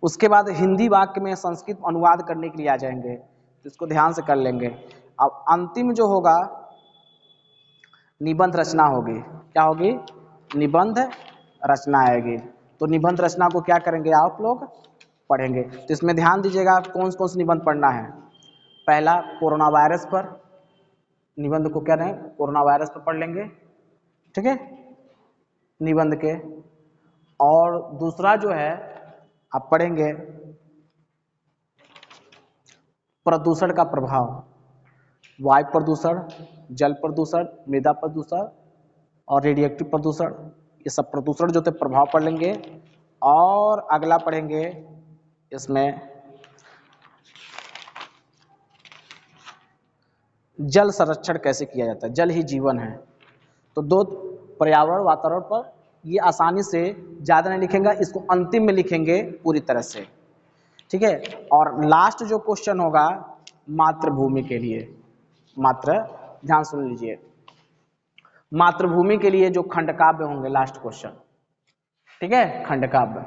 Speaker 1: उसके बाद हिंदी वाक्य में संस्कृत अनुवाद करने के लिए आ जाएंगे, तो इसको ध्यान से कर लेंगे। अब अंतिम जो होगा निबंध रचना होगी। क्या होगी? निबंध रचना आएगी। तो निबंध रचना को क्या करेंगे आप लोग? पढ़ेंगे। तो इसमें ध्यान दीजिएगा कौन कौन से निबंध पढ़ना है। पहला कोरोना वायरस पर निबंध को क्या रहे, कोरोना वायरस पर पढ़ लेंगे। ठीक है, निबंध के और दूसरा जो है आप पढ़ेंगे प्रदूषण का प्रभाव, वायु प्रदूषण, जल प्रदूषण, मृदा प्रदूषण और रेडिएटिव प्रदूषण, ये सब प्रदूषण जो थे प्रभाव पढ़ लेंगे। और अगला पढ़ेंगे इसमें जल संरक्षण कैसे किया जाता है, जल ही जीवन है। तो दो पर्यावरण वातावरण पर ये आसानी से ज़्यादा नहीं लिखेंगे, इसको अंतिम में लिखेंगे पूरी तरह से, ठीक है। और लास्ट जो क्वेश्चन होगा मातृभूमि के लिए, मात्र ध्यान सुन लीजिए, मातृभूमि के लिए जो खंडकाव्य होंगे लास्ट क्वेश्चन, ठीक है, खंडकाव्य।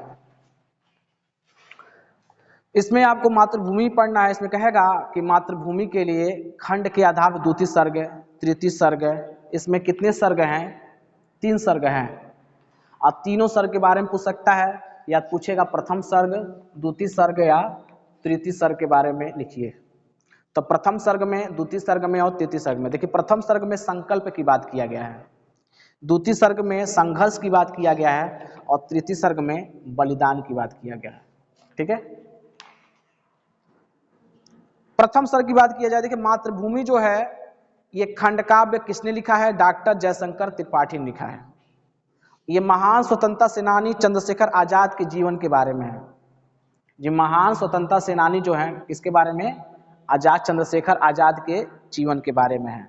Speaker 1: इसमें आपको मातृभूमि पढ़ना है। इसमें कहेगा कि मातृभूमि के लिए खंड के आधार पर द्वितीय सर्ग, तृतीय सर्ग, इसमें कितने सर्ग हैं, 3 सर्ग हैं। और तीनों सर्ग के बारे में पूछ सकता है, या पूछेगा प्रथम सर्ग, द्वितीय सर्ग या तृतीय सर्ग के बारे में लिखिए। तो प्रथम सर्ग में, द्वितीय सर्ग में और तृतीय सर्ग में, देखिए प्रथम सर्ग में संकल्प की बात किया गया है, द्वितीय सर्ग में संघर्ष की बात किया गया है और तृतीय सर्ग में बलिदान की बात किया गया है, ठीक है। प्रथम सर्ग की बात किया जाए, देखिए मातृभूमि जो है ये खंडकाव्य किसने लिखा है, डॉक्टर जयशंकर त्रिपाठी ने लिखा है। ये महान स्वतंत्रता सेनानी चंद्रशेखर आजाद के जीवन के बारे में है। ये महान स्वतंत्रता सेनानी जो है किसके बारे में, आजाद, चंद्रशेखर आजाद के जीवन के बारे में है।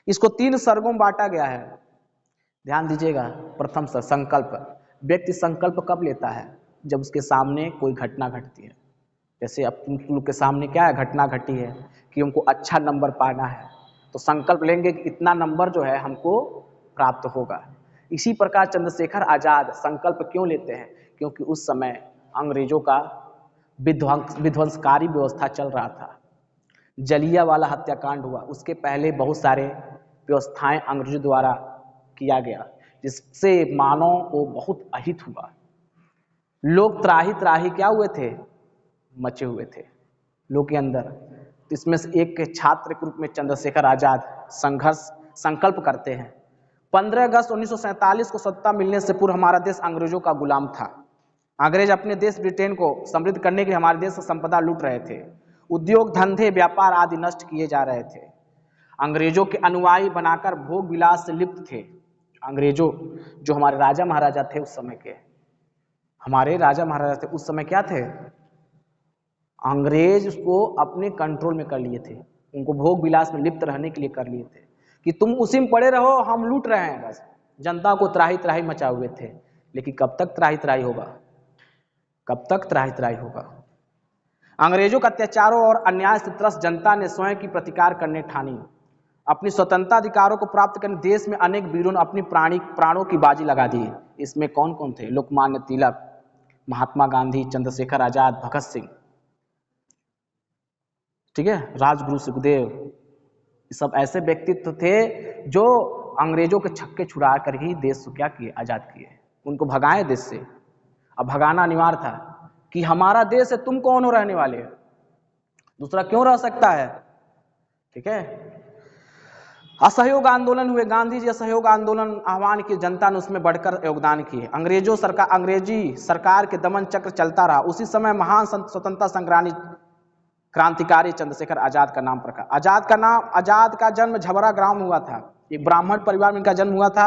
Speaker 1: इसको 3 सर्गों में बांटा गया है, ध्यान दीजिएगा। प्रथम सर्ग संकल्प, व्यक्ति संकल्प कब लेता है, जब उसके सामने कोई घटना घटती है। जैसे अब तुम लोग के सामने क्या है, घटना घटी है कि हमको अच्छा नंबर पाना है, तो संकल्प लेंगे कि इतना नंबर जो है हमको प्राप्त होगा। इसी प्रकार चंद्रशेखर आजाद संकल्प क्यों लेते हैं, क्योंकि उस समय अंग्रेजों का विध्वंसकारी व्यवस्था चल रहा था। जलियांवाला हत्याकांड हुआ, उसके पहले बहुत सारे व्यवस्थाएं अंग्रेजों द्वारा किया गया, जिससे मानव को बहुत अहित हुआ। लोग त्राही त्राही क्या हुए थे, मचे हुए थे लोग के अंदर। इसमें से एक के छात्र के रूप में चंद्रशेखर आजाद संकल्प करते हैं। 15 अगस्त 1947 को सत्ता मिलने से पूर्व हमारा देश अंग्रेजों का गुलाम था। अंग्रेज अपने देश ब्रिटेन को समृद्ध करने के लिए हमारे देश से संपदा लूट रहे थे। उद्योग, धंधे, व्यापार आदि नष्ट किए जा रहे थे। अंग्रेजों के अनुयायी बनाकर भोग विलास से लिप्त थे। अंग्रेजों जो हमारे राजा महाराजा थे उस समय के, हमारे राजा महाराजा थे उस समय क्या थे, अंग्रेज उसको अपने कंट्रोल में कर लिए थे। उनको भोग विलास में लिप्त रहने के लिए कर लिए थे कि तुम उसी में पड़े रहो, हम लूट रहे हैं बस। जनता को त्राही त्राही मचा हुए थे। लेकिन कब तक त्राही त्राही होगा, कब तक त्राही त्राही होगा। अंग्रेजों के अत्याचारों और अन्याय से त्रस्त जनता ने स्वयं की प्रतिकार करने ठानी। अपनी स्वतंत्रता अधिकारों को प्राप्त करने देश में अनेक वीरों ने अपनी प्राणों की बाजी लगा दी। इसमें कौन कौन थे, लोकमान्य तिलक, महात्मा गांधी, चंद्रशेखर आजाद, भगत सिंह, ठीक है, राजगुरु सुखदेव। ये सब ऐसे व्यक्तित्व थे जो अंग्रेजों के छक्के छुड़ा कर ही देश को क्या किए, आजाद किए, उनको भगाए देश से। अब भगाना अनिवार्य था कि हमारा देश है, तुम कौन हो रहने वाले, दूसरा क्यों रह सकता है, ठीक है। असहयोग आंदोलन हुए, गांधी जी असहयोग आंदोलन आह्वान की, जनता ने उसमें बढ़कर योगदान किए। अंग्रेजी सरकार के दमन चक्र चलता रहा। उसी समय महान स्वतंत्रता संग्रामी क्रांतिकारी चंद्रशेखर आजाद का नाम प्रखर। आजाद का जन्म झबरा ग्राम में हुआ था। एक ब्राह्मण परिवार में इनका जन्म हुआ था,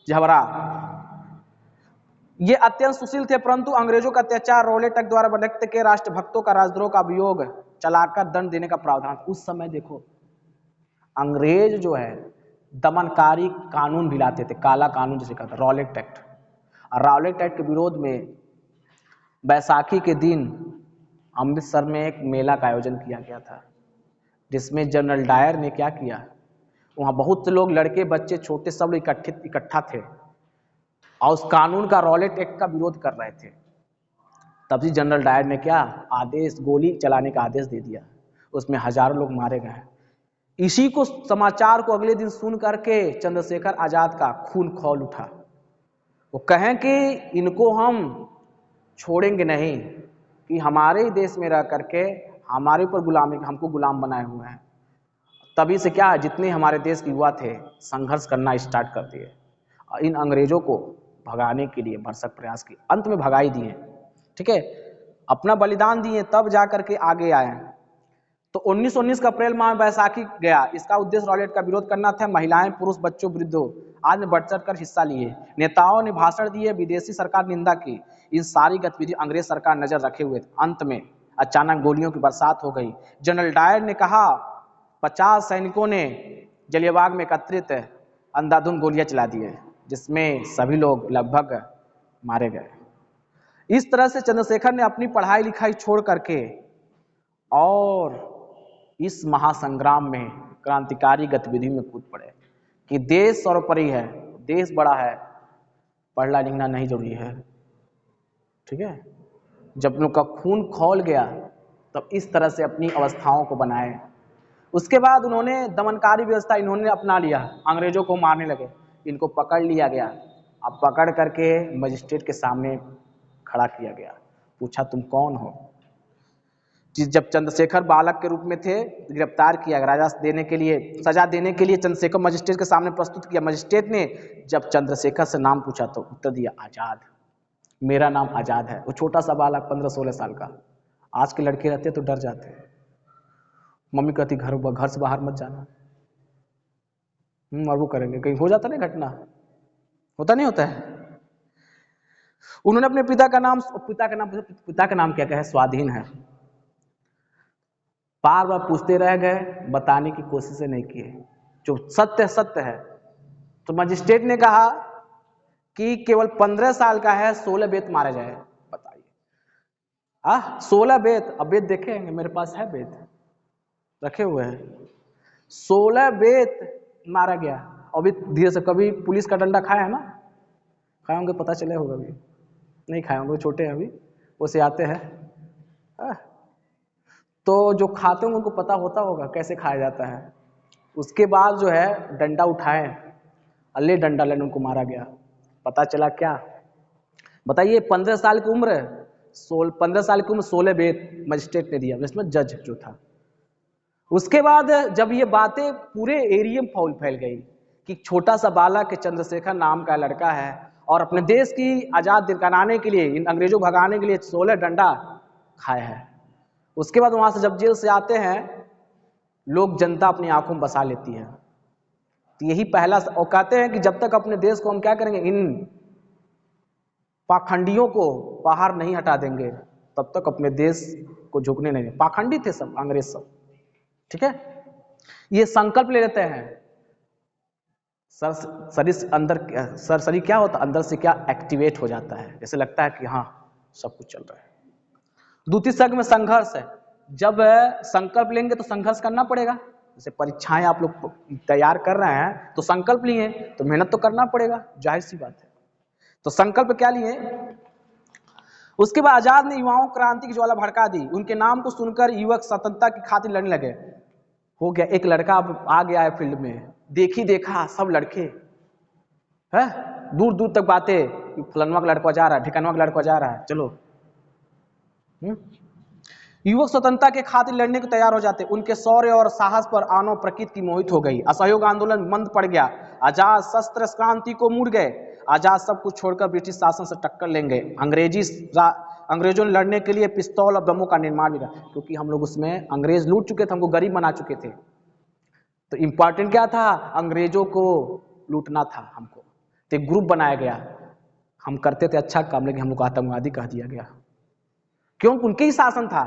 Speaker 1: झबरा। ये अत्यंत सुशील थे, परंतु अंग्रेजों का अत्याचार, रॉलेट एक्ट द्वारा व्यक्ति के राष्ट्रभक्तों का राजद्रोह का अभियोग चलाकर दंड देने का प्रावधान। उस समय देखो अंग्रेज जो है दमनकारी कानून भी लाते थे, काला कानून जिसे कहते रॉलेट एक्ट। और रॉलेट एक्ट के विरोध में बैसाखी के दिन अमृतसर में एक मेला का आयोजन किया गया था, जिसमें जनरल डायर ने क्या किया, वहाँ बहुत से लोग, लड़के, बच्चे, छोटे, सब लोग इकट्ठा थे और उस कानून का, रॉलेट एक्ट का विरोध कर रहे थे। तभी जनरल डायर ने क्या आदेश, गोली चलाने का आदेश दे दिया। उसमें हजारों लोग मारे गए। इसी को समाचार को अगले दिन सुन करके चंद्रशेखर आजाद का खून खौल उठा। वो कहें कि इनको हम छोड़ेंगे नहीं, कि हमारे ही देश में रह करके हमारे ऊपर गुलामी, हमको गुलाम बनाए हुए हैं। तभी से क्या, जितने हमारे देश के युवा थे संघर्ष करना स्टार्ट कर दिए। इन अंग्रेजों को भगाने के लिए भरसक प्रयास किए, अंत में भगा ही दिए। ठीक है, अपना बलिदान दिए तब जा करके आगे आए। तो 1919 का अप्रैल माह में बैसाखी गया। इसका उद्देश्य रॉलेट का विरोध करना था। महिलाएं, पुरुष, बच्चों, वृद्धों आज में बढ़ चढ़ कर हिस्सा लिए। नेताओं ने भाषण दिए, विदेशी सरकार निंदा की। इन सारी गतिविधि अंग्रेज सरकार नजर रखे हुए थे। अंत में अचानक गोलियों की बरसात हो गई। जनरल डायर ने कहा 50 सैनिकों ने जलियांवाला में एकत्रित अंधाधुंध गोलियां चला दिए, जिसमें सभी लोग लगभग मारे गए। इस तरह से चंद्रशेखर ने अपनी पढ़ाई लिखाई छोड़ करके और इस महासंग्राम में क्रांतिकारी गतिविधि में कूद पड़े कि देश सर्वोपरि है, देश बड़ा है, पढ़ना लिखना नहीं जरूरी है। ठीक है, जब लोग का खून खौल गया तब इस तरह से अपनी अवस्थाओं को बनाए। उसके बाद उन्होंने दमनकारी व्यवस्था इन्होंने अपना लिया, अंग्रेजों को मारने लगे। इनको पकड़ लिया गया। अब पकड़ करके मजिस्ट्रेट के सामने खड़ा किया गया। पूछा तुम कौन हो? जब चंद्रशेखर बालक के रूप में थे, गिरफ्तार किया राजा देने के लिए, सजा देने के लिए चंद्रशेखर मजिस्ट्रेट के सामने प्रस्तुत किया। मजिस्ट्रेट ने जब चंद्रशेखर से नाम पूछा तो उत्तर दिया आजाद, मेरा नाम आजाद है। वो छोटा सा बालक 15-16 साल का। आज के लड़के रहते तो डर जाते। मम्मी कहती घर से बाहर मत जाना, और वो करेंगे, कहीं हो जाता नहीं घटना, होता नहीं होता है। उन्होंने अपने पिता का नाम क्या है? स्वाधीन है। बार बार पूछते रह गए, बताने की कोशिश नहीं किए। जो सत्य सत्य है। तो मजिस्ट्रेट ने कहा कि केवल 15 साल का है, 16 बेत मारा जाए। बताइए 16 बेत। अब बेत देखेंगे, मेरे पास है बेत रखे हुए हैं। 16 बेत मारा गया। अभी धीरे से, कभी पुलिस का डंडा खाया है ना? खाए होंगे, पता चले होगा। अभी नहीं खाए होंगे, छोटे हैं अभी, उसे आते हैं। तो जो खाते होंगे उनको पता होता होगा कैसे खाया जाता है। उसके बाद जो है डंडा उठाए, अल्ले डंडा लेने उनको मारा गया। पता चला क्या? बताइए, 15 साल की उम्र, 15 साल की उम्र, 16 बेत मजिस्ट्रेट ने दिया, जिसमें जज जो था। उसके बाद जब ये बातें पूरे एरिया में फैल गई कि छोटा सा बालक चंद्रशेखर नाम का लड़का है और अपने देश की आजाद दिलाने के लिए, इन अंग्रेजों को भगाने के लिए 16 डंडा खाए हैं। उसके बाद वहां से जब जेल से आते हैं, लोग, जनता अपनी आंखों में बसा लेती है। तो यही पहला, और कहते हैं कि जब तक अपने देश को हम क्या करेंगे, इन पाखंडियों को बाहर नहीं हटा देंगे, तब तक अपने देश को झुकने नहीं। पाखंडी थे सब, अंग्रेज सब। ठीक है, ये संकल्प ले लेते हैं। शरीर क्या होता है, अंदर से क्या एक्टिवेट हो जाता है, जैसे लगता है कि हाँ सब कुछ चल रहा है। द्वितीय सर्ग में संघर्ष है। जब संकल्प लेंगे तो संघर्ष करना पड़ेगा। जैसे परीक्षाएं आप लोग तैयार कर रहे हैं तो संकल्प लिए तो मेहनत तो करना पड़ेगा, जाहिर सी बात है। तो संकल्प क्या लिए? उसके बाद आजाद ने युवाओं क्रांति की ज्वाला भड़का दी। उनके नाम को सुनकर युवक स्वतंत्रता की खातिर लड़ने लगे। हो गया, एक लड़का अब आ गया है फील्ड में, देखा सब लड़के है, दूर दूर तक बातें, फलनवा का लड़का जा रहा है, ढिकनवा का लड़का जा रहा है, चलो। युवक स्वतंत्रता के खातिर लड़ने को तैयार हो जाते। उनके शौर्य और साहस पर आनो प्रकृति की मोहित हो गई। असहयोग आंदोलन मंद पड़ गया। आजाद शस्त्र क्रांति को मुड़ गए। आजाद सब कुछ छोड़कर ब्रिटिश शासन से टक्कर लेंगे। अंग्रेजों ने लड़ने के लिए पिस्तौल और बमों का निर्माण भी किया, क्योंकि हम लोग उसमें अंग्रेज लूट चुके थे, हमको गरीब बना चुके थे। तो इंपॉर्टेंट क्या था? अंग्रेजों को लूटना था हमको। तो एक ग्रुप बनाया गया, हम करते थे अच्छा काम, लेकिन हम लोग को आतंकवादी कह दिया गया। क्यों? उनके ही शासन था।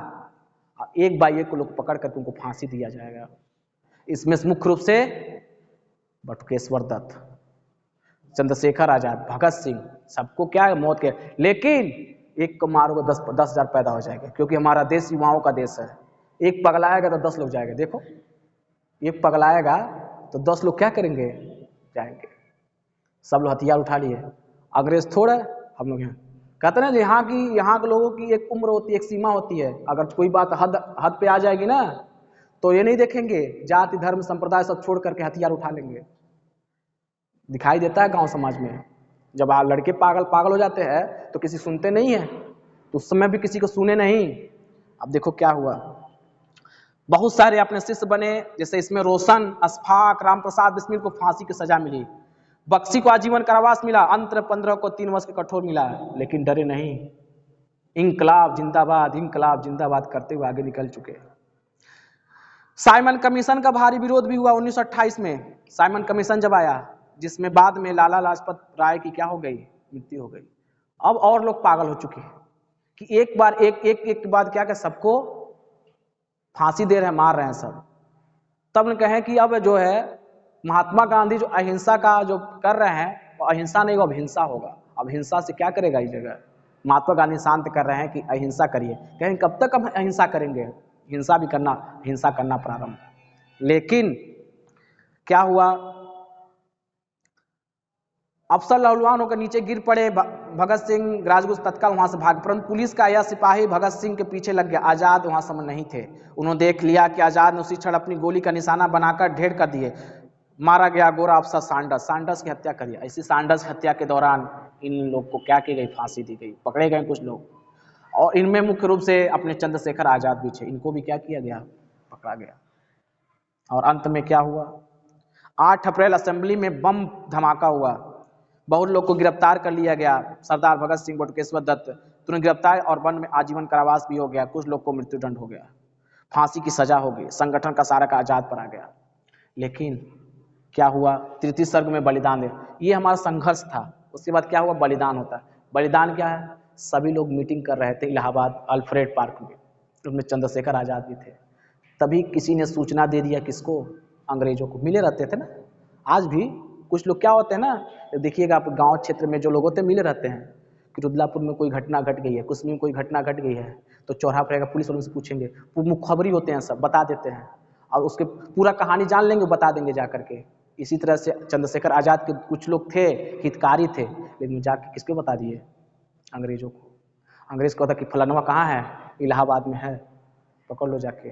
Speaker 1: एक बाई एक को लोग पकड़ करके उनको फांसी दिया जाएगा। इसमें मुख्य रूप से बटुकेश्वर दत्त, चंद्रशेखर आजाद, भगत सिंह, सबको क्या है, मौत के। लेकिन एक को मारोगे 10,000 पैदा हो जाएंगे, क्योंकि हमारा देश युवाओं का देश है। एक पगलाएगा तो 10 लोग जाएंगे। देखो, एक पगलाएगा तो 10 लोग क्या करेंगे, जाएंगे। सब लोग हथियार उठा लिए। अंग्रेज थोड़ा हम लोग यहाँ कहते ना, यहाँ के लोगों की एक उम्र होती है, एक सीमा होती है। अगर कोई बात हद पे आ जाएगी ना, तो ये नहीं देखेंगे जाति धर्म संप्रदाय सब छोड़ करके हथियार उठा लेंगे। दिखाई देता है गांव समाज में, जब लड़के पागल हो जाते हैं तो किसी सुनते नहीं है, तो उस समय भी किसी को सुने नहीं। अब देखो क्या हुआ, बहुत सारे अपने शिष्य बने। जैसे इसमें रोशन, अशफाक, राम प्रसाद बिस्मिल को फांसी की सजा मिली। बख्शी को आजीवन कारावास मिला, अंतर 15 को 3 वर्ष के कठोर मिला, लेकिन डरे नहीं, इंकलाब जिंदाबाद करते हुए आगे निकल चुके। साइमन कमीशन का भारी विरोध भी हुआ 1928 में। साइमन कमीशन जब आया, जिसमें बाद में लाला लाजपत राय की क्या हो गई, मृत्यु हो गई। अब और लोग पागल हो चुके हैं कि एक बार एक के बाद क्या सबको फांसी दे रहे हैं, मार रहे हैं सब। तब ने कहे कि अब जो है महात्मा गांधी जो अहिंसा का जो कर रहे हैं, वो अहिंसा नहीं, वो अभिहिंसा होगा। अब हिंसा से क्या करेगा इस जगह? महात्मा गांधी शांत कर रहे हैं कि अहिंसा करिए। कहें कब तक हम अहिंसा करेंगे? हिंसा करना प्रारंभ। लेकिन क्या हुआ, अफसर लहलुहान होकर नीचे गिर पड़े। भगत सिंह राजगुरू तत्काल वहां से भाग, परंतु पुलिस का यह सिपाही भगत सिंह के पीछे लग गया। आजाद वहां समय नहीं थे। उन्होंने देख लिया कि आजाद ने उसी क्षण अपनी गोली का निशाना बनाकर ढेर कर दिए। मारा गया गोरा अफसर सांडर्स की हत्या करी। ऐसी सांडर्स हत्या के दौरान इन लोग को क्या की गई, फांसी दी गई। पकड़े गए कुछ लोग, और इनमें मुख्य रूप से अपने चंद्रशेखर आजाद भी थे। इनको भी क्या किया गया, पकड़ा गया। और अंत में क्या हुआ, 8 अप्रैल असेंबली में बम धमाका हुआ, बहुत लोग को गिरफ्तार कर लिया गया। सरदार भगत सिंह, बटुकेश्वर दत्त तुरंत गिरफ्तार और वन में आजीवन कारावास भी हो गया। कुछ लोग को मृत्युदंड हो गया, फांसी की सजा हो गई। संगठन का सारा का आजाद पर आ गया। लेकिन क्या हुआ, तृतीय सर्ग में बलिदान दे, ये हमारा संघर्ष था। उसके बाद क्या हुआ, बलिदान होता है। बलिदान क्या है, सभी लोग मीटिंग कर रहे थे इलाहाबाद अल्फ्रेड पार्क में, उसमें चंद्रशेखर आजाद भी थे। तभी किसी ने सूचना दे दिया, किसको, अंग्रेजों को। मिले रहते थे ना, आज भी कुछ लोग क्या होते हैं ना, देखिएगा आप गांव क्षेत्र में जो लोग होते हैं मिले रहते हैं कि रुद्रपुर में कोई घटना घट गई है, कुछ में कोई घटना घट गई है, तो चौराहा पर रहेगा, पुलिस वालों से पूछेंगे, मुखबरी होते हैं, सब बता देते हैं और उसके पूरा कहानी जान लेंगे, बता देंगे जा करके। इसी तरह से चंद्रशेखर आजाद के कुछ लोग थे, हितकारी थे, लेकिन जाके किसको बता दिए, अंग्रेजों को। अंग्रेज को था कि फलानवा कहाँ है, इलाहाबाद में है, पकड़ लो जाके।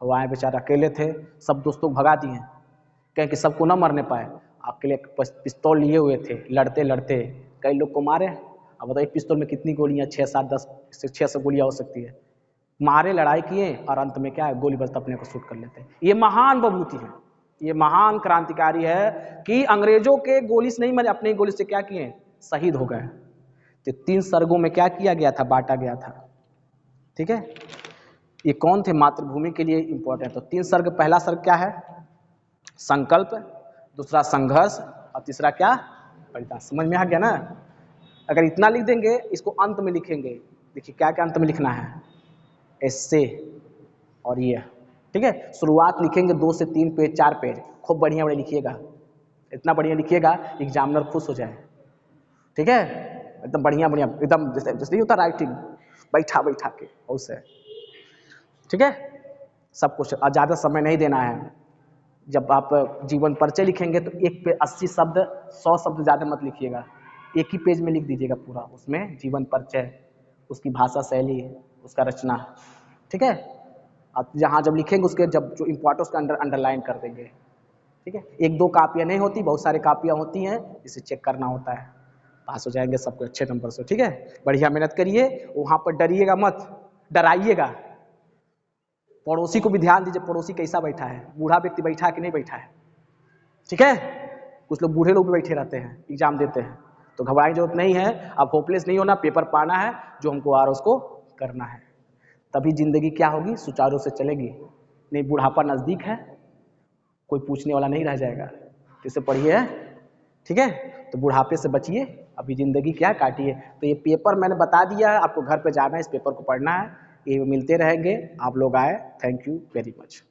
Speaker 1: और आए बेचारे अकेले थे, सब दोस्तों भगा दिए, कहें कि सबको न मरने पाए। अकेले पिस्तौल लिए हुए थे, लड़ते लड़ते कई लोग को मारे। अब बताओ एक पिस्तौल में कितनी गोलियां, 6, 7, 10 से 600 गोलियां हो सकती है। मारे, लड़ाई किए, और अंत में क्या है, गोली बस अपने को शूट कर लेते हैं। ये महान बभूति है, ये महान क्रांतिकारी है कि अंग्रेजों के गोली से नहीं मरे, अपनी गोली से क्या किए, शहीद हो गए। तो 3 सर्गों में क्या किया गया था, बांटा गया था। ठीक है, ये कौन थे, मातृभूमि के लिए इंपॉर्टेंट। तो 3 सर्ग, पहला सर्ग क्या है, संकल्प, दूसरा संघर्ष, और तीसरा क्या, बलिदान। समझ में आ गया ना? अगर इतना लिख देंगे, इसको अंत में लिखेंगे। देखिए क्या क्या अंत में लिखना है, ऐसे और ये। ठीक है, शुरुआत लिखेंगे 2 से 3 पेज, 4 पेज, खूब बढ़िया बढ़िया लिखिएगा। इतना बढ़िया लिखिएगा एग्जामिनर खुश हो जाए। ठीक है, एकदम बढ़िया बढ़िया, एकदम जैसे नहीं होता राइटिंग, बैठा बैठा के उससे। ठीक है, सब कुछ। ज़्यादा समय नहीं देना है। जब आप जीवन परिचय लिखेंगे तो एक पे 80 शब्द, 100 शब्द ज़्यादा मत लिखिएगा, एक ही पेज में लिख दीजिएगा पूरा, उसमें जीवन परिचय, उसकी भाषा शैली, उसका रचना। ठीक है, आप जहाँ जब लिखेंगे उसके जब जो इम्पोर्टेंट उसका अंडरलाइन कर देंगे। ठीक है, 1-2 कापियाँ नहीं होती, बहुत सारी कापियाँ होती हैं, इसे चेक करना होता है। पास हो जाएंगे सबको अच्छे नंबर से। ठीक है, बढ़िया मेहनत करिए, वहाँ पर डरिएगा मत, डराइएगा। पड़ोसी को भी ध्यान दीजिए, पड़ोसी कैसा बैठा है, बूढ़ा व्यक्ति बैठा है कि नहीं बैठा है। ठीक है, कुछ लोग बूढ़े लोग भी बैठे रहते हैं, एग्जाम देते हैं, तो घबराने की जरूरत नहीं है। अब होपलेस नहीं होना, पेपर पाना है, जो हमको आ रहा है उसको करना है, तभी जिंदगी क्या होगी, सुचारू से चलेगी। नहीं, बुढ़ापा नज़दीक है, कोई पूछने वाला नहीं रह जाएगा। इसे पढ़िए। ठीक है, तो बुढ़ापे से बचिए, अभी ज़िंदगी क्या काटिए। तो ये पेपर मैंने बता दिया है, आपको घर पे जाना है, इस पेपर को पढ़ना है। ये मिलते रहेंगे, आप लोग आए। Thank you very much.